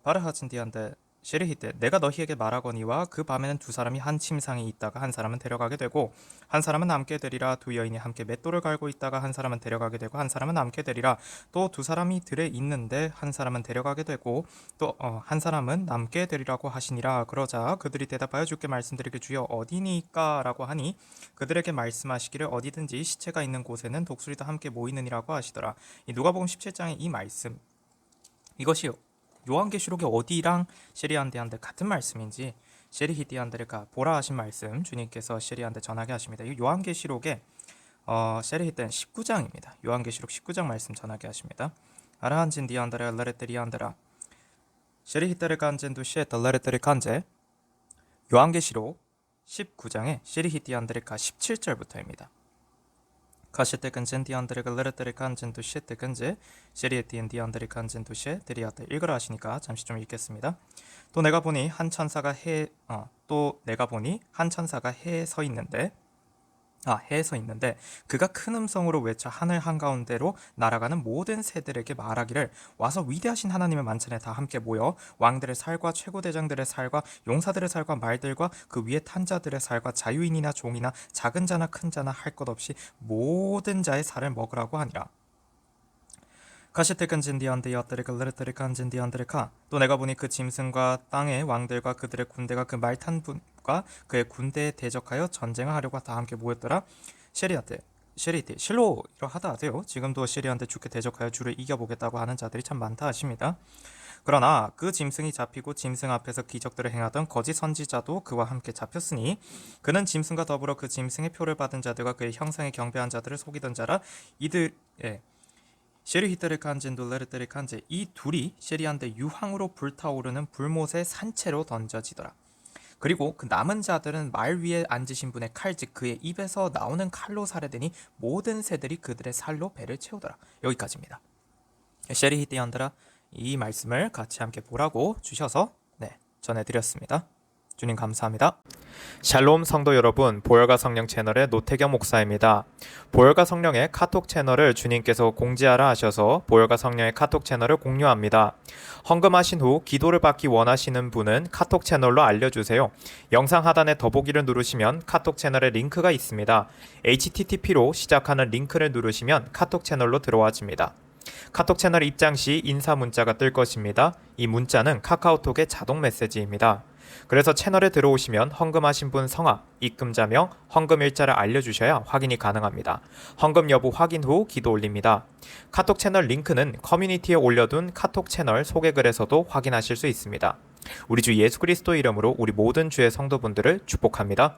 바르하진디안데 시리히때 내가 너희에게 말하거니와 그 밤에는 두 사람이 한 침상에 있다가 한 사람은 데려가게 되고 한 사람은 남게 되리라. 두 여인이 함께 맷돌을 갈고 있다가 한 사람은 데려가게 되고 한 사람은 남게 되리라. 또 두 사람이 들에 있는데 한 사람은 데려가게 되고 또 한 사람은 남게 되리라고 하시니라. 그러자 그들이 대답하여 주께 말씀드리기 주여 어디니까 라고 하니 그들에게 말씀하시기를 어디든지 시체가 있는 곳에는 독수리도 함께 모이느니라고 하시더라. 이 누가복음 17장의 이 말씀 이것이 요한계시록의 어디랑 시리안데한테 같은 말씀인지 시리히디안데가 보라 하신 말씀 주님께서 시리안데 전하게 하십니다. 이 요한계시록의 시리히덴 19장입니다. 요한계시록 19장 말씀 전하게 하십니다. 아라한진 디안데라 레레테리안데라 시리히데르 간젠도 시에터 레레테리 간제 요한계시록 19장의 시리히디안데가 17절부터입니다. 가시테 근젠디안데르가 레르테리 간젠도 시에테 근제 시리에티엔디안데르 간젠도 시에 데리아테 읽으라 하시니까 잠시 좀 읽겠습니다. 또 내가 보니 한 천사가 해에 서 있는데 해에 서 있는데 그가 큰 음성으로 외쳐 하늘 한가운데로 날아가는 모든 새들에게 말하기를 와서 위대하신 하나님의 만찬에 다 함께 모여 왕들의 살과 최고대장들의 살과 용사들의 살과 말들과 그 위에 탄 자들의 살과 자유인이나 종이나 작은 자나 큰 자나 할 것 없이 모든 자의 살을 먹으라고 하니라. 가시테근진디안데야테르글레르테르간진디안데르카 또 내가 보니 그 짐승과 땅의 왕들과 그들의 군대가 그 말탄 분과 그의 군대에 대적하여 전쟁하려고 다 함께 모였더라. 시리티 실로 이러하다 하세요. 지금도 시리한테 죽게 대적하여 주를 이겨보겠다고 하는 자들이 참 많다 하십니다. 그러나 그 짐승이 잡히고 짐승 앞에서 기적들을 행하던 거짓 선지자도 그와 함께 잡혔으니 그는 짐승과 더불어 그 짐승의 표를 받은 자들과 그의 형상에 경배한 자들을 속이던 자라. 시리히테르 간젠도 레르테르 간제 이 둘이 시리안데 유황으로 불타오르는 불못의 산채로 던져지더라. 그리고 그 남은 자들은 말 위에 앉으신 분의 칼 즉 그의 입에서 나오는 칼로 살해되니 모든 새들이 그들의 살로 배를 채우더라. 여기까지입니다. 시리히티안드라 이 말씀을 같이 함께 보라고 주셔서 전해드렸습니다. 주님 감사합니다. 샬롬 성도 여러분, 보혈과 성령 채널의 노태경 목사입니다. 보혈과 성령의 카톡 채널을 주님께서 공지하라 하셔서 보혈과 성령의 카톡 채널을 공유합니다. 헌금하신 후 기도를 받기 원하시는 분은 카톡 채널로 알려주세요. 영상 하단에 더보기를 누르시면 카톡 채널의 링크가 있습니다. http로 시작하는 링크를 누르시면 카톡 채널로 들어와집니다. 카톡 채널 입장 시 인사 문자가 뜰 것입니다. 이 문자는 카카오톡의 자동 메시지입니다. 그래서 채널에 들어오시면 헌금하신 분 성함, 입금자명, 헌금 일자를 알려주셔야 확인이 가능합니다. 헌금 여부 확인 후 기도 올립니다. 카톡 채널 링크는 커뮤니티에 올려둔 카톡 채널 소개글에서도 확인하실 수 있습니다. 우리 주 예수 그리스도 이름으로 우리 모든 주의 성도분들을 축복합니다.